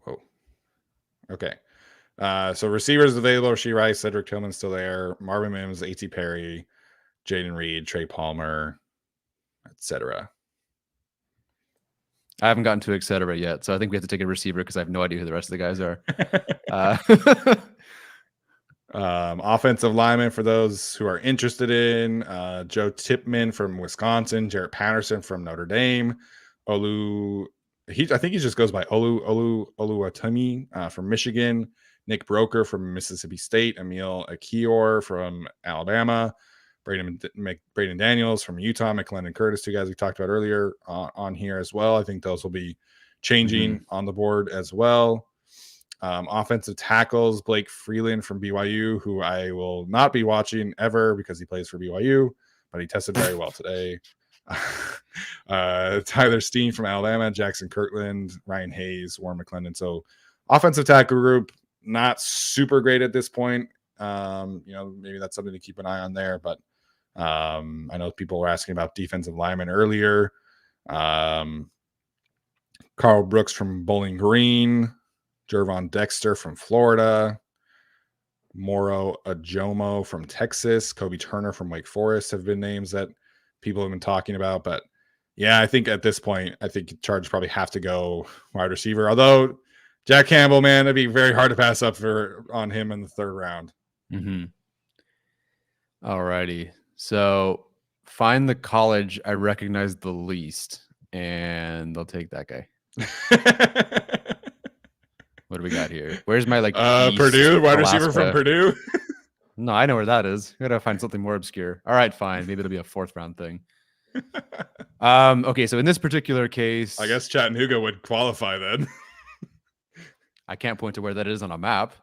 Whoa. Okay. So receivers available: Rashee Rice, Cedric Tillman still there, Marvin Mims, A.T. Perry, Jaden Reed, Trey Palmer, etc. I haven't gotten to et cetera yet, so I think we have to take a receiver because I have no idea who the rest of the guys are. Offensive lineman for those who are interested in Joe Tipman from Wisconsin, Jarrett Patterson from Notre Dame, I think he just goes by Oluwatimi from Michigan, Nick Broker from Mississippi State, Emil Akior from Alabama, Braden Daniels from Utah, McLendon Curtis, two guys we talked about earlier on here as well. I think those will be changing on the board as well. Offensive tackles, Blake Freeland from BYU, who I will not be watching ever because he plays for BYU, but he tested very well today. Tyler Steen from Alabama, Jackson Kirkland, Ryan Hayes, Warren McClendon. So offensive tackle group, not super great at this point. Maybe that's something to keep an eye on there, but I know people were asking about defensive linemen earlier. Carl Brooks from Bowling Green, Jervon Dexter from Florida, Moro Ajomo from Texas, Kobe Turner from Wake Forest have been names that people have been talking about. But yeah, I think at this point, I think Chargers probably have to go wide receiver. Although Jack Campbell, man, it'd be very hard to pass up on him in the third round. All righty. So find the college I recognize the least, and they'll take that guy. What do we got here? Where's my Purdue wide receiver from Purdue? No, I know where that is. I gotta find something more obscure. All right, fine. Maybe it'll be a fourth round thing. Okay, so in this particular case, I guess Chattanooga would qualify then. I can't point to where that is on a map,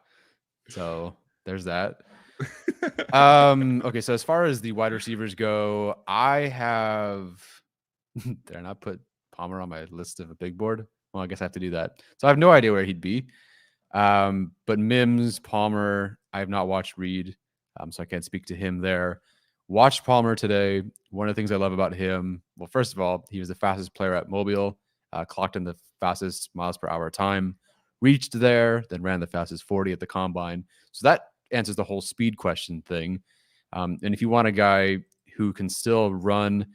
so there's that. Okay, so as far as the wide receivers go, I have did I not put Palmer on my list of a big board? Well, I guess I have to do that. So I have no idea where he'd be. But Mims, Palmer, I have not watched Reed, so I can't speak to him there. Watched Palmer today. One of the things I love about him, well, first of all, he was the fastest player at Mobile, clocked in the fastest miles per hour time, reached there, then ran the fastest 40 at the combine. So that answers the whole speed question thing. And if you want a guy who can still run,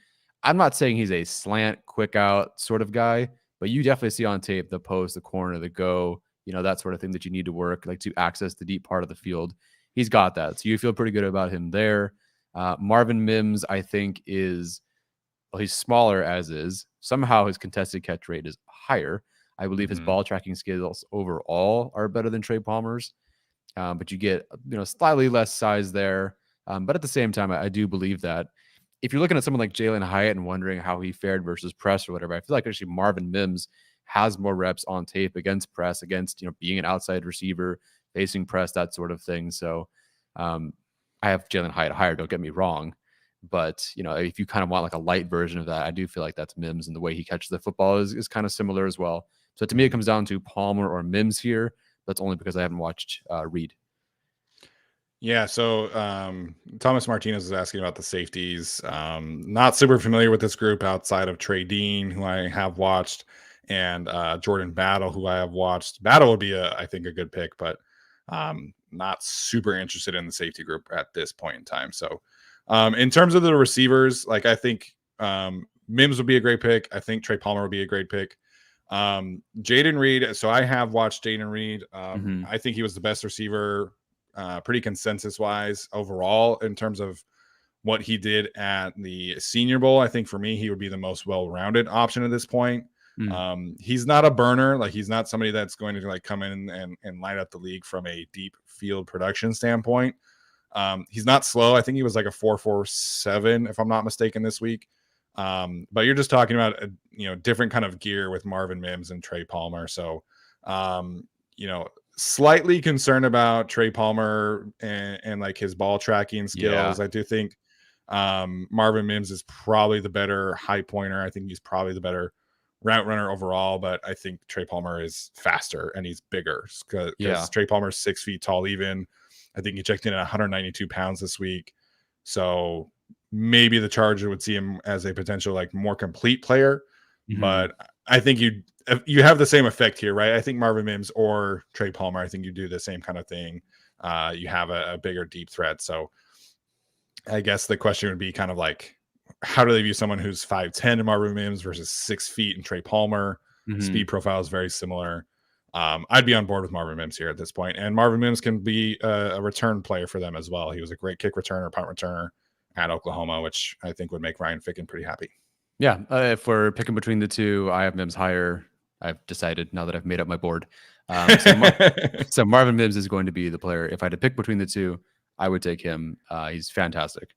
I'm not saying he's a slant, quick out sort of guy, but you definitely see on tape the post, the corner, the go, that sort of thing that you need to work, like to access the deep part of the field. He's got that. So you feel pretty good about him there. Marvin Mims, I think, he's smaller as is. Somehow his contested catch rate is higher. I believe his ball tracking skills overall are better than Trey Palmer's. But you get, slightly less size there. But at the same time, I do believe that if you're looking at someone like Jalen Hyatt and wondering how he fared versus press or whatever, I feel like actually Marvin Mims has more reps on tape against press, against, being an outside receiver, facing press, that sort of thing. So I have Jalen Hyatt higher, don't get me wrong. But, if you kind of want like a light version of that, I do feel like that's Mims, and the way he catches the football is kind of similar as well. So to me, it comes down to Palmer or Mims here. That's only because I haven't watched Reed. Yeah, so Thomas Martinez is asking about the safeties. Not super familiar with this group outside of Trey Dean, who I have watched, and Jordan Battle, who I have watched. Battle would be, I think, a good pick, but not super interested in the safety group at this point in time. So in terms of the receivers, I think Mims would be a great pick. I think Trey Palmer would be a great pick. Jaden Reed. So I have watched Jaden Reed. I think he was the best receiver, pretty consensus wise overall in terms of what he did at the Senior Bowl. I think for me, he would be the most well-rounded option at this point. He's not a burner. He's not somebody that's going to come in and light up the league from a deep field production standpoint. He's not slow. I think he was like a 4.47, if I'm not mistaken, this week. But you're just talking about a different kind of gear with Marvin Mims and Trey Palmer. So slightly concerned about Trey Palmer and like his ball tracking skills. I do think Marvin Mims is probably the better high pointer. I think he's probably the better route runner overall, but I think Trey Palmer is faster and he's bigger because Trey Palmer's 6 feet tall. Even I think he checked in at 192 pounds this week. So maybe the Charger would see him as a potential more complete player, but I think you have the same effect here, right? I think Marvin Mims or Trey Palmer, I think you do the same kind of thing. You have a bigger deep threat. So I guess the question would be kind of like, how do they view someone who's 5'10" in Marvin Mims versus 6 feet in Trey Palmer? Speed profile is very similar. I'd be on board with Marvin Mims here at this point. And Marvin Mims can be a return player for them as well. He was a great kick returner, punt returner at Oklahoma, which I think would make Ryan Ficken pretty happy. Yeah, if we're picking between the two, I have Mims higher. I've decided now that I've made up my board. So Marvin Mims is going to be the player. If I had to pick between the two, I would take him. He's fantastic.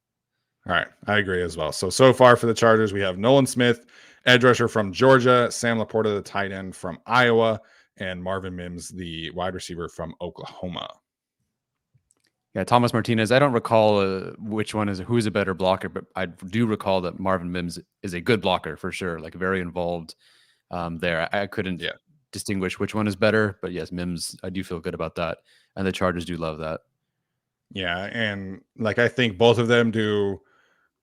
All right, I agree as well. So far for the Chargers, we have Nolan Smith, edge rusher from Georgia, Sam Laporta, the tight end from Iowa, and Marvin Mims, the wide receiver from Oklahoma. Yeah, Thomas Martinez. I don't recall who's a better blocker, but I do recall that Marvin Mims is a good blocker for sure. Like very involved there. I couldn't distinguish which one is better, but yes, Mims. I do feel good about that, and the Chargers do love that. Yeah, and like I think both of them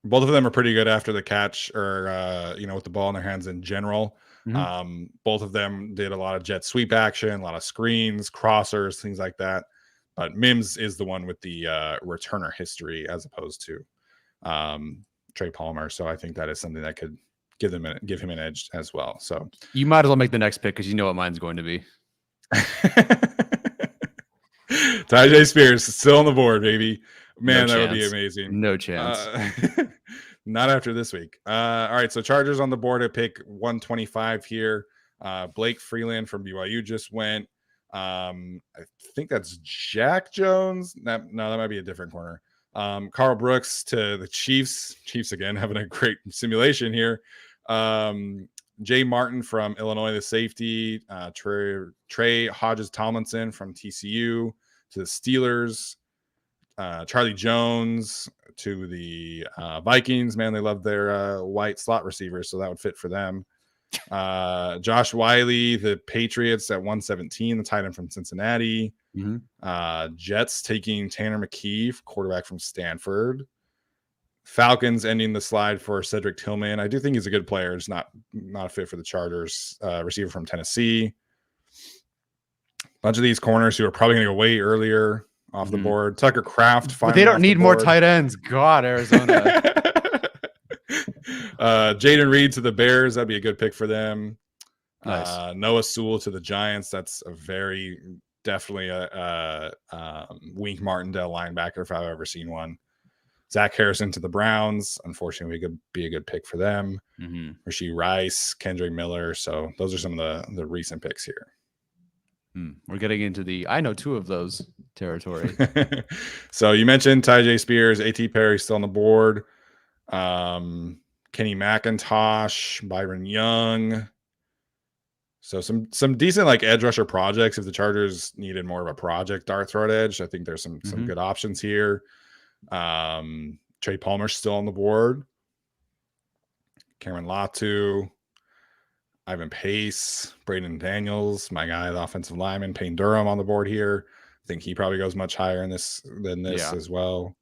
are pretty good after the catch or with the ball in their hands in general. Both of them did a lot of jet sweep action, a lot of screens, crossers, things like that. But Mims is the one with the returner history as opposed to Trey Palmer. So I think that is something that could give him an edge as well. So you might as well make the next pick because you know what mine's going to be. Tyjae Spears is still on the board, baby. Man, that would be amazing. No chance. Not after this week. All right, so Chargers on the board at pick 125 here. Blake Freeland from BYU just went. I think that's Jack Jones. No, that might be a different corner. Carl Brooks to the Chiefs. Chiefs again having a great simulation here. Jay Martin from Illinois, the safety. Trey Hodges Tomlinson from TCU to the Steelers. Charlie Jones to the Vikings. Man, they love their white slot receivers, so that would fit for them. Josh Wiley, the Patriots at 117, the tight end from Cincinnati. Jets taking Tanner McKee, quarterback from Stanford. Falcons ending the slide for Cedric Tillman. I do think he's a good player. It's not a fit for the Chargers. Receiver from Tennessee. Bunch of these corners who are probably going to go way earlier off the board. Tucker Kraft. But they don't need more tight ends. God, Arizona. Jaden Reed to the Bears. That'd be a good pick for them. Nice. Noah Sewell to the Giants. That's definitely a Wink Martindale linebacker if I've ever seen one. Zach Harrison to the Browns. Unfortunately, could be a good pick for them. Rashee Rice, Kendrick Miller. So those are some of the recent picks here. We're getting into I know two of those territory. So you mentioned Tyjae Spears, A.T. Perry still on the board. Kenny McIntosh, Byron Young. So some decent like edge rusher projects. If the Chargers needed more of a project dart throw at edge, I think there's some good options here. Trey Palmer's still on the board. Cameron Latu, Ivan Pace, Braden Daniels, my guy, the offensive lineman, Payne Durham on the board here. I think he probably goes much higher than this as well.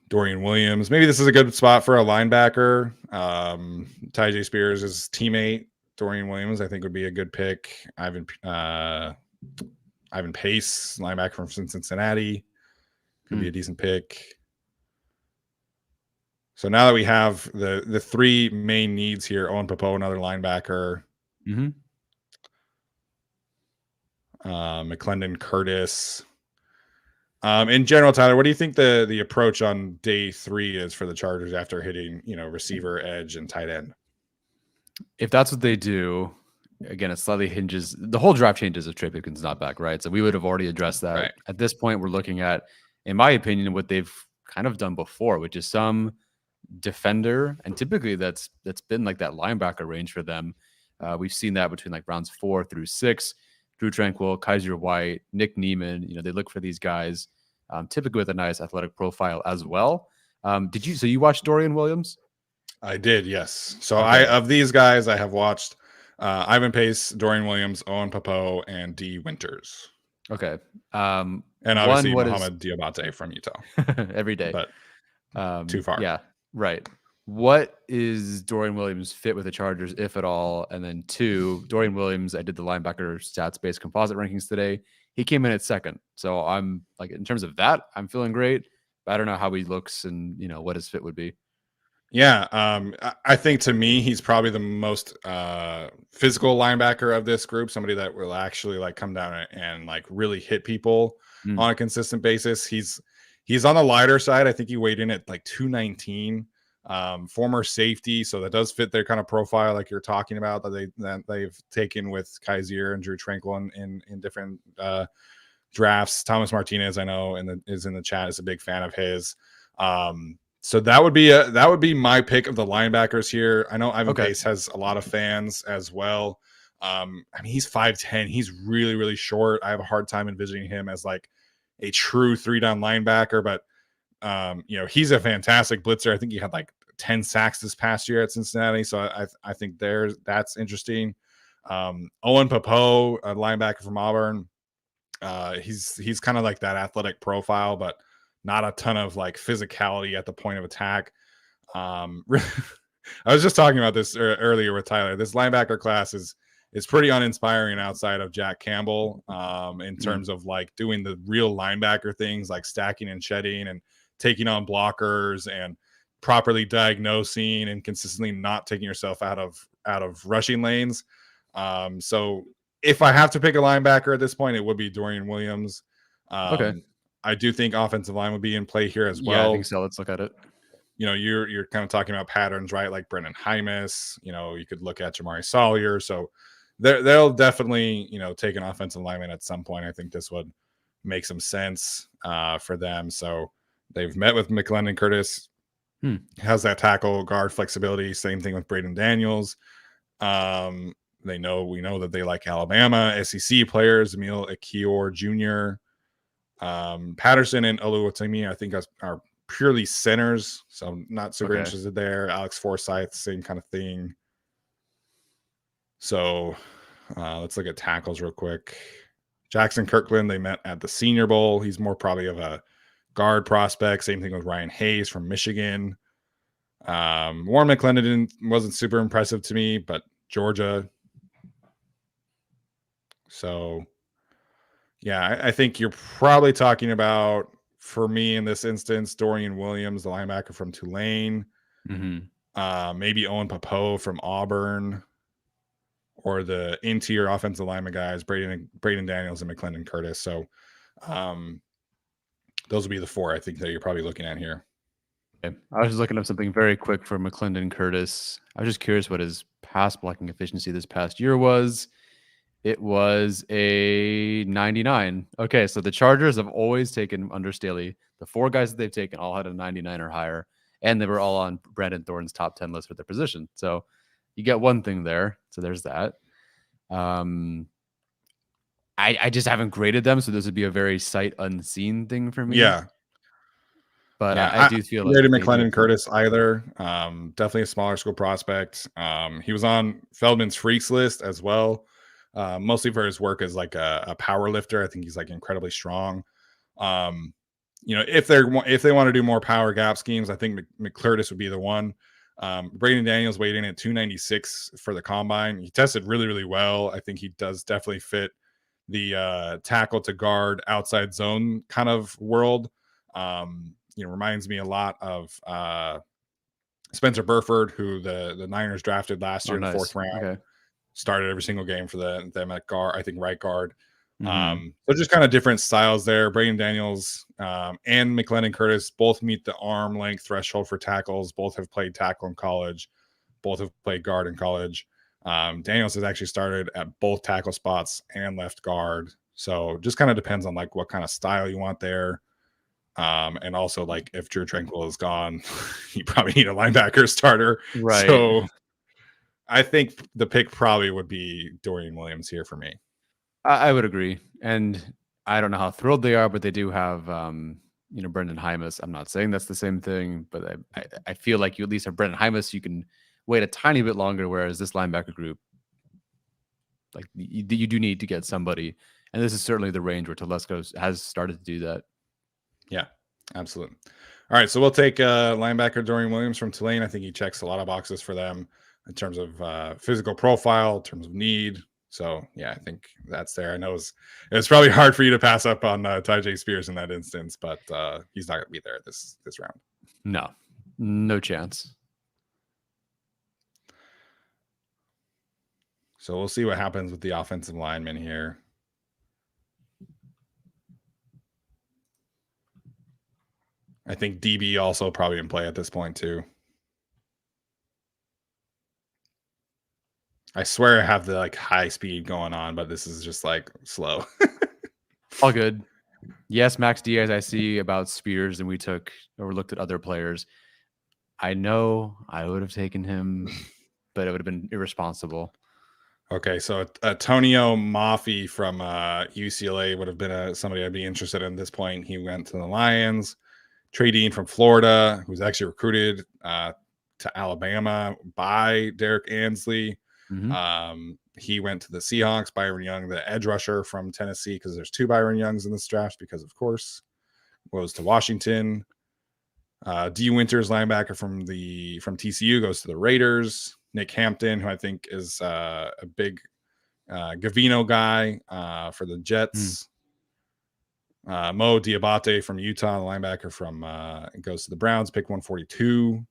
Dorian Williams. Maybe this is a good spot for a linebacker. Tyjae Spears' teammate, Dorian Williams, I think would be a good pick. Ivan Pace, linebacker from Cincinnati, could be a decent pick. So now that we have the three main needs here, Owen Popo, another linebacker. McClendon Curtis. In general, Tyler, what do you think the approach on day 3 is for the Chargers after hitting, receiver, edge, and tight end? If that's what they do, again, it slightly hinges. The whole draft changes if Trey Pipkin's not back, right? So we would have already addressed that. Right. At this point, we're looking at, in my opinion, what they've kind of done before, which is some defender, and typically that's been like that linebacker range for them. We've seen that between like rounds 4 through 6. Drew Tranquill, Kaiser White, Nick Neiman. They look for these guys typically with a nice athletic profile as well. So you watched Dorian Williams? I did, yes. So okay. Of these guys, I have watched Ivan Pace, Dorian Williams, Owen Popo, and D. Winters. Okay. And obviously Mohamed Diabate from Utah. Every day. But too far. Yeah, right. What is Dorian Williams fit with the Chargers, if at all? And then 2, Dorian Williams, I did the linebacker stats-based composite rankings today. He came in at 2nd. So I'm like, in terms of that, I'm feeling great. I don't know how he looks and what his fit would be. Yeah, I think to me he's probably the most physical linebacker of this group. Somebody that will actually like come down and like really hit people Mm. on a consistent basis. He's on the lighter side. I think he weighed in at like 219. Former safety, so that does fit their kind of profile, like you're talking about that they've taken with Kaiser and Drew Tranquil in different drafts. Thomas Martinez, I know, is in the chat, is a big fan of his. So that would be my pick of the linebackers here. I know Ivan Pace has a lot of fans as well. I mean, he's 5'10". He's really, really short. I have a hard time envisioning him as like a true 3-down linebacker, but he's a fantastic blitzer. I think he had like 10 sacks this past year at Cincinnati. So I think that's interesting. Owen Popo, a linebacker from Auburn. He's kind of like that athletic profile, but not a ton of like physicality at the point of attack. I was just talking about this earlier with Tyler. This linebacker class is pretty uninspiring outside of Jack Campbell in terms of like doing the real linebacker things like stacking and shedding and taking on blockers and properly diagnosing and consistently not taking yourself out of rushing lanes. So if I have to pick a linebacker at this point, it would be Dorian Williams. Okay. I do think offensive line would be in play here as well. Yeah, I think so. Let's look at it. You're kind of talking about patterns, right? Like Brendan Hymus. You could look at Jamari Sawyer. So they'll definitely, take an offensive lineman at some point. I think this would make some sense for them. So they've met with McClendon Curtis. Has that tackle guard flexibility. Same thing with Braden Daniels. We know that they like Alabama SEC players, Emil Ekiyor Jr. Patterson and Oluwatimi, I think are purely centers, so I'm not super interested there. Alex Forsyth, same kind of thing. So let's look at tackles real quick. Jackson Kirkland, they met at the Senior Bowl. He's more probably of a guard prospect. Same thing with Ryan Hayes from Michigan. Warren McClendon wasn't super impressive to me, but Georgia. So, yeah, I think you're probably talking about, for me in this instance, Dorian Williams, the linebacker from Tulane. Maybe Owen Popo from Auburn, or the interior offensive lineman guys, Braden Daniels and McClendon Curtis. So those would be the four I think that you're probably looking at here. Okay. I was just looking up something very quick for McClendon Curtis. I was just curious what his pass blocking efficiency this past year was. It was a 99. Okay, so the Chargers have always taken under Staley. The 4 guys that they've taken all had a 99 or higher, and they were all on Brandon Thorne's top 10 list for their position. So you get one thing there. So there's that. I just haven't graded them, so this would be a very sight unseen thing for me. Yeah. But I do feel like graded McClendon Curtis either. Definitely a smaller school prospect. He was on Feldman's Freaks list as well. Mostly for his work as like a power lifter. I think he's like incredibly strong. If they want to do more power gap schemes, I think McCurtis would be the one. Braden Daniels weighed in at 296 for the combine. He tested really, really well. I think he does definitely fit the tackle to guard outside zone kind of world. Reminds me a lot of Spencer Burford, who the Niners drafted last year in the 4th round. Okay. Started every single game for them at guard, I think right guard. So just kind of different styles there. Braden Daniels and McClendon Curtis both meet the arm length threshold for tackles. Both have played tackle in college. Both have played guard in college. Daniels has actually started at both tackle spots and left guard. So just kind of depends on like what kind of style you want there. And also like if Drew Tranquil is gone, you probably need a linebacker starter. Right. So I think the pick probably would be Dorian Williams here for me. I would agree. And I don't know how thrilled they are, but they do have, Brendan Hymus. I'm not saying that's the same thing, but I feel like you at least have Brendan Hymus. You can wait a tiny bit longer, whereas this linebacker group, like you do need to get somebody. And this is certainly the range where Telesco has started to do that. Yeah, absolutely. All right, so we'll take linebacker Dorian Williams from Tulane. I think he checks a lot of boxes for them in terms of physical profile, in terms of need, So yeah, I think that's there. I know it's probably hard for you to pass up on Tyjae Spears in that instance, but he's not going to be there this round. No chance. So we'll see what happens with the offensive lineman here. I think DB also probably in play at this point too. I swear I have the like high speed going on, but this is just like slow. All good. Yes, Max Diaz, I see about Spears, and we looked at other players. I know I would have taken him, but it would have been irresponsible. Okay, so Antonio Mafi from UCLA would have been somebody I'd be interested in at this point. He went to the Lions. Trey Dean from Florida, who was actually recruited to Alabama by Derek Ansley. Mm-hmm. He went to the Seahawks. Byron Young, the edge rusher from Tennessee, because there's 2 Byron Youngs in this draft, because of course, goes to Washington. D. Winters, linebacker from TCU, goes to the Raiders. Nick Hampton, who I think is a big Gavino guy for the Jets. Mo Diabate from Utah, the linebacker from goes to the Browns, pick 142.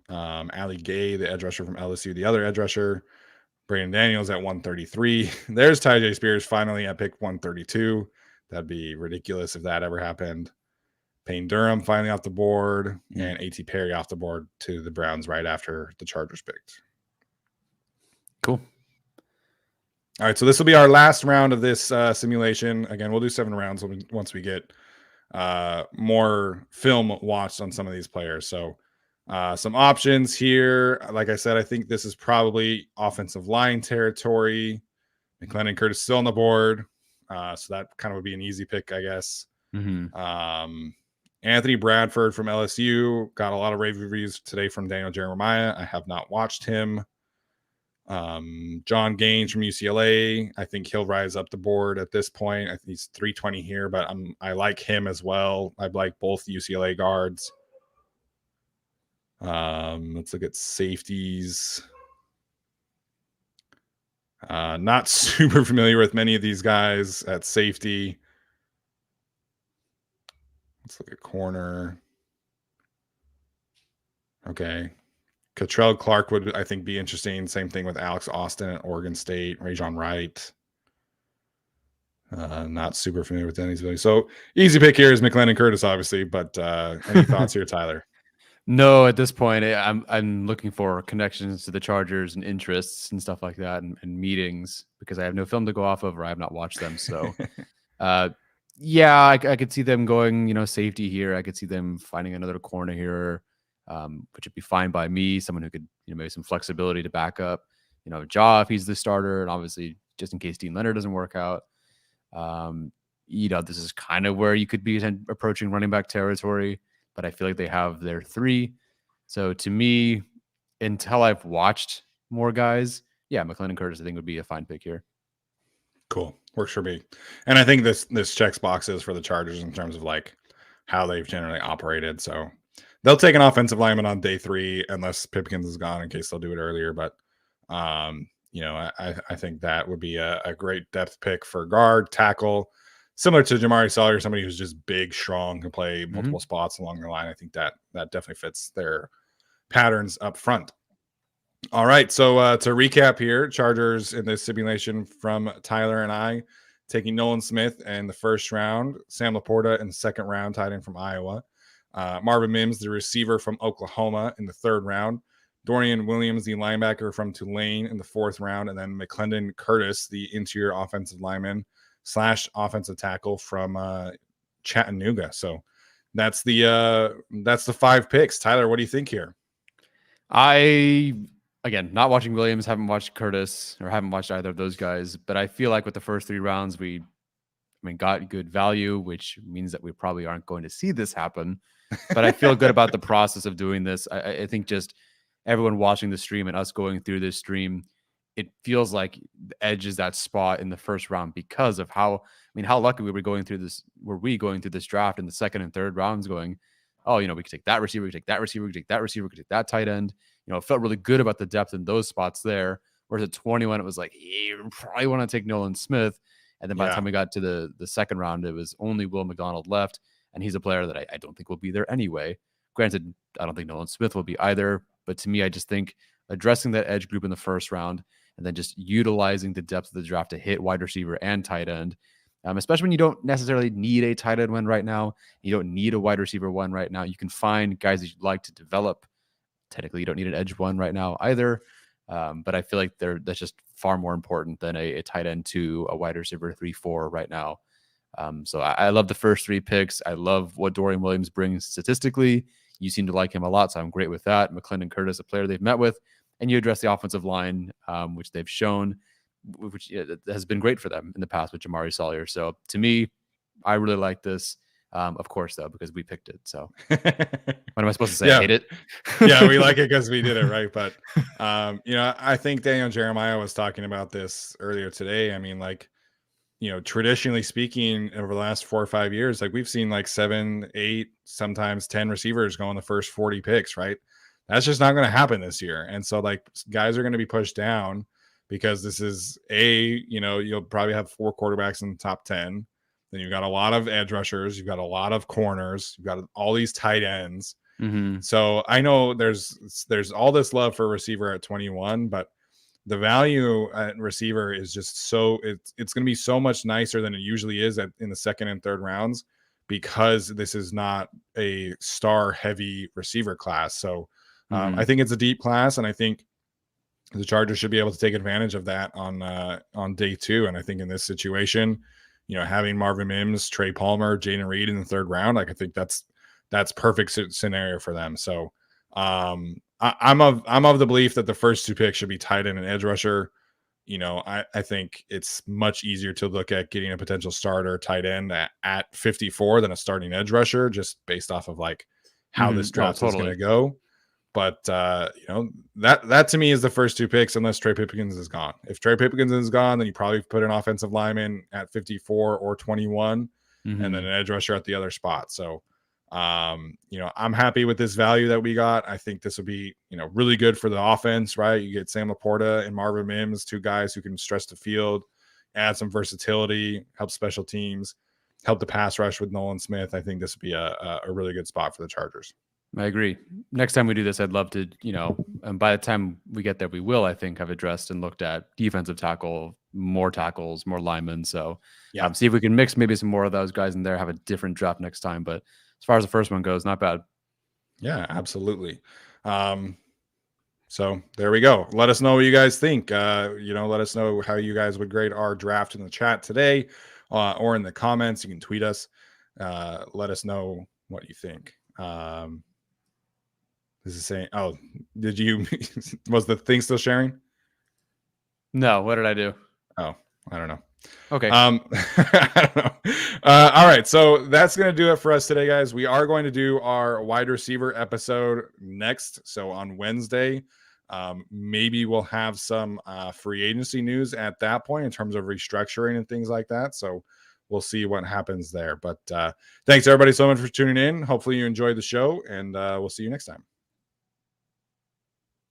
Ali Gay, the edge rusher from LSU, the other edge rusher. Brandon Daniels at 133. There's Tyjae Spears finally at pick 132. That'd be ridiculous if that ever happened. Payne Durham finally off the board, and A.T. Perry off the board to the Browns right after the Chargers picked. Cool. All right, so this will be our last round of this simulation. Again, we'll do 7 rounds once we get more film watched on some of these players. So some options here. Like I said, I think this is probably offensive line territory. McLennan Curtis still on the board. So that kind of would be an easy pick, I guess. Anthony Bradford from LSU got a lot of rave reviews today from Daniel Jeremiah. I have not watched him. John Gaines from UCLA. I think he'll rise up the board at this point. I think he's 320 here, but I like him as well. I like both UCLA guards. Let's look at safeties. Not super familiar with many of these guys at safety. Let's look at corner. Okay. Catrell Clark would, I think, be interesting. Same thing with Alex Austin at Oregon State. Rajon Wright. Not super familiar with any of these. So easy pick here is McLennan Curtis, obviously. But any thoughts here, Tyler? No, at this point, I'm looking for connections to the Chargers and interests and stuff like that, and meetings, because I have no film to go off of, or I have not watched them. So, yeah, I could see them going, safety here. I could see them finding another corner here, which would be fine by me. Someone who could, maybe some flexibility to back up, Ja if he's the starter, and obviously just in case Dean Leonard doesn't work out. This is kind of where you could be approaching running back territory, but I feel like they have their 3. So to me, until I've watched more guys, yeah, McLennan Curtis I think would be a fine pick here. Cool. Works for me. And I think this checks boxes for the Chargers in terms of like how they've generally operated. So they'll take an offensive lineman on day 3 unless Pipkins is gone, in case they'll do it earlier. But I think that would be a great depth pick for guard, tackle, similar to Jamari Sawyer, somebody who's just big, strong, can play multiple spots along the line. I think that definitely fits their patterns up front. All right, so to recap here, Chargers in this simulation from Tyler and I, taking Nolan Smith in the first round, Sam Laporta in the second round, tight end from Iowa, Marvin Mims, the receiver from Oklahoma, in the third round, Dorian Williams, the linebacker from Tulane, in the fourth round, and then McLennan Curtis, the interior offensive lineman / offensive tackle from Chattanooga. So that's the 5 picks. Tyler, what do you think here? Again, not watching Williams, haven't watched Curtis, or haven't watched either of those guys, but I feel like with the first 3 rounds, we got good value, which means that we probably aren't going to see this happen. But I feel good about the process of doing this. I think just everyone watching the stream and us going through this stream, it feels like the edge is that spot in the first round because of how lucky we were going through this. Were we going through this draft in the second and third rounds going, oh, we could take that receiver, we could take that receiver, we could take that receiver, we could take that tight end. It felt really good about the depth in those spots there. Whereas at 21, it was like, you probably want to take Nolan Smith. And then by the time we got to the second round, it was only Will McDonald left. And he's a player that I don't think will be there anyway. Granted, I don't think Nolan Smith will be either. But to me, I just think addressing that edge group in the first round and then just utilizing the depth of the draft to hit wide receiver and tight end, especially when you don't necessarily need a tight end one right now. You don't need a wide receiver one right now. You can find guys that you'd like to develop. Technically, you don't need an edge one right now either. But I feel like that's just far more important than a tight end 2, a wide receiver 3-4 right now. So I love the first 3 picks. I love what Dorian Williams brings statistically. You seem to like him a lot, so I'm great with that. McClendon Curtis, a player they've met with, and you address the offensive line, which they've shown, which has been great for them in the past with Jamari Sawyer. So to me, I really like this. Of course, though, because we picked it. So what am I supposed to say? I hate it. Yeah, we like it because we did it, right? But I think Daniel Jeremiah was talking about this earlier today. I mean, like, traditionally speaking, over the last 4 or 5 years, like we've seen like 7, 8, sometimes 10 receivers go in the first 40 picks, right? That's just not going to happen this year. And so like guys are going to be pushed down because this is you'll probably have 4 quarterbacks in the top 10. Then you've got a lot of edge rushers. You've got a lot of corners. You've got all these tight ends. Mm-hmm. So I know there's all this love for receiver at 21, but the value at receiver is just it's going to be so much nicer than it usually is in the second and third rounds, because this is not a star heavy receiver class. So I think it's a deep class, and I think the Chargers should be able to take advantage of that on day 2. And I think in this situation, having Marvin Mims, Trey Palmer, Jaden Reed in the third round, like I think that's perfect scenario for them. So I'm of the belief that the first 2 picks should be tight end and edge rusher. I think it's much easier to look at getting a potential starter tight end at 54 than a starting edge rusher, just based off of like how this draft is going to go. But that to me is the first 2 picks, unless Trey Pipkins is gone. If Trey Pipkins is gone, then you probably put an offensive lineman at 54 or 21, and then an edge rusher at the other spot. So I'm happy with this value that we got. I think this would be, really good for the offense, right? You get Sam Laporta and Marvin Mims, 2 guys who can stretch the field, add some versatility, help special teams, help the pass rush with Nolan Smith. I think this would be a really good spot for the Chargers. I agree. Next time we do this, I'd love to, and by the time we get there, we will, I think, have addressed and looked at defensive tackle, more tackles, more linemen. So see if we can mix maybe some more of those guys in there, have a different draft next time. But as far as the first one goes, not bad. Yeah, absolutely. So there we go. Let us know what you guys think. Let us know how you guys would grade our draft in the chat today, or in the comments. You can tweet us. Let us know what you think. This is saying, did you, was the thing still sharing? No, what did I do? Oh, I don't know. Okay. I don't know. All right. So that's going to do it for us today, guys. We are going to do our wide receiver episode next. So on Wednesday, maybe we'll have some free agency news at that point in terms of restructuring and things like that. So we'll see what happens there. But thanks everybody so much for tuning in. Hopefully you enjoyed the show, and we'll see you next time.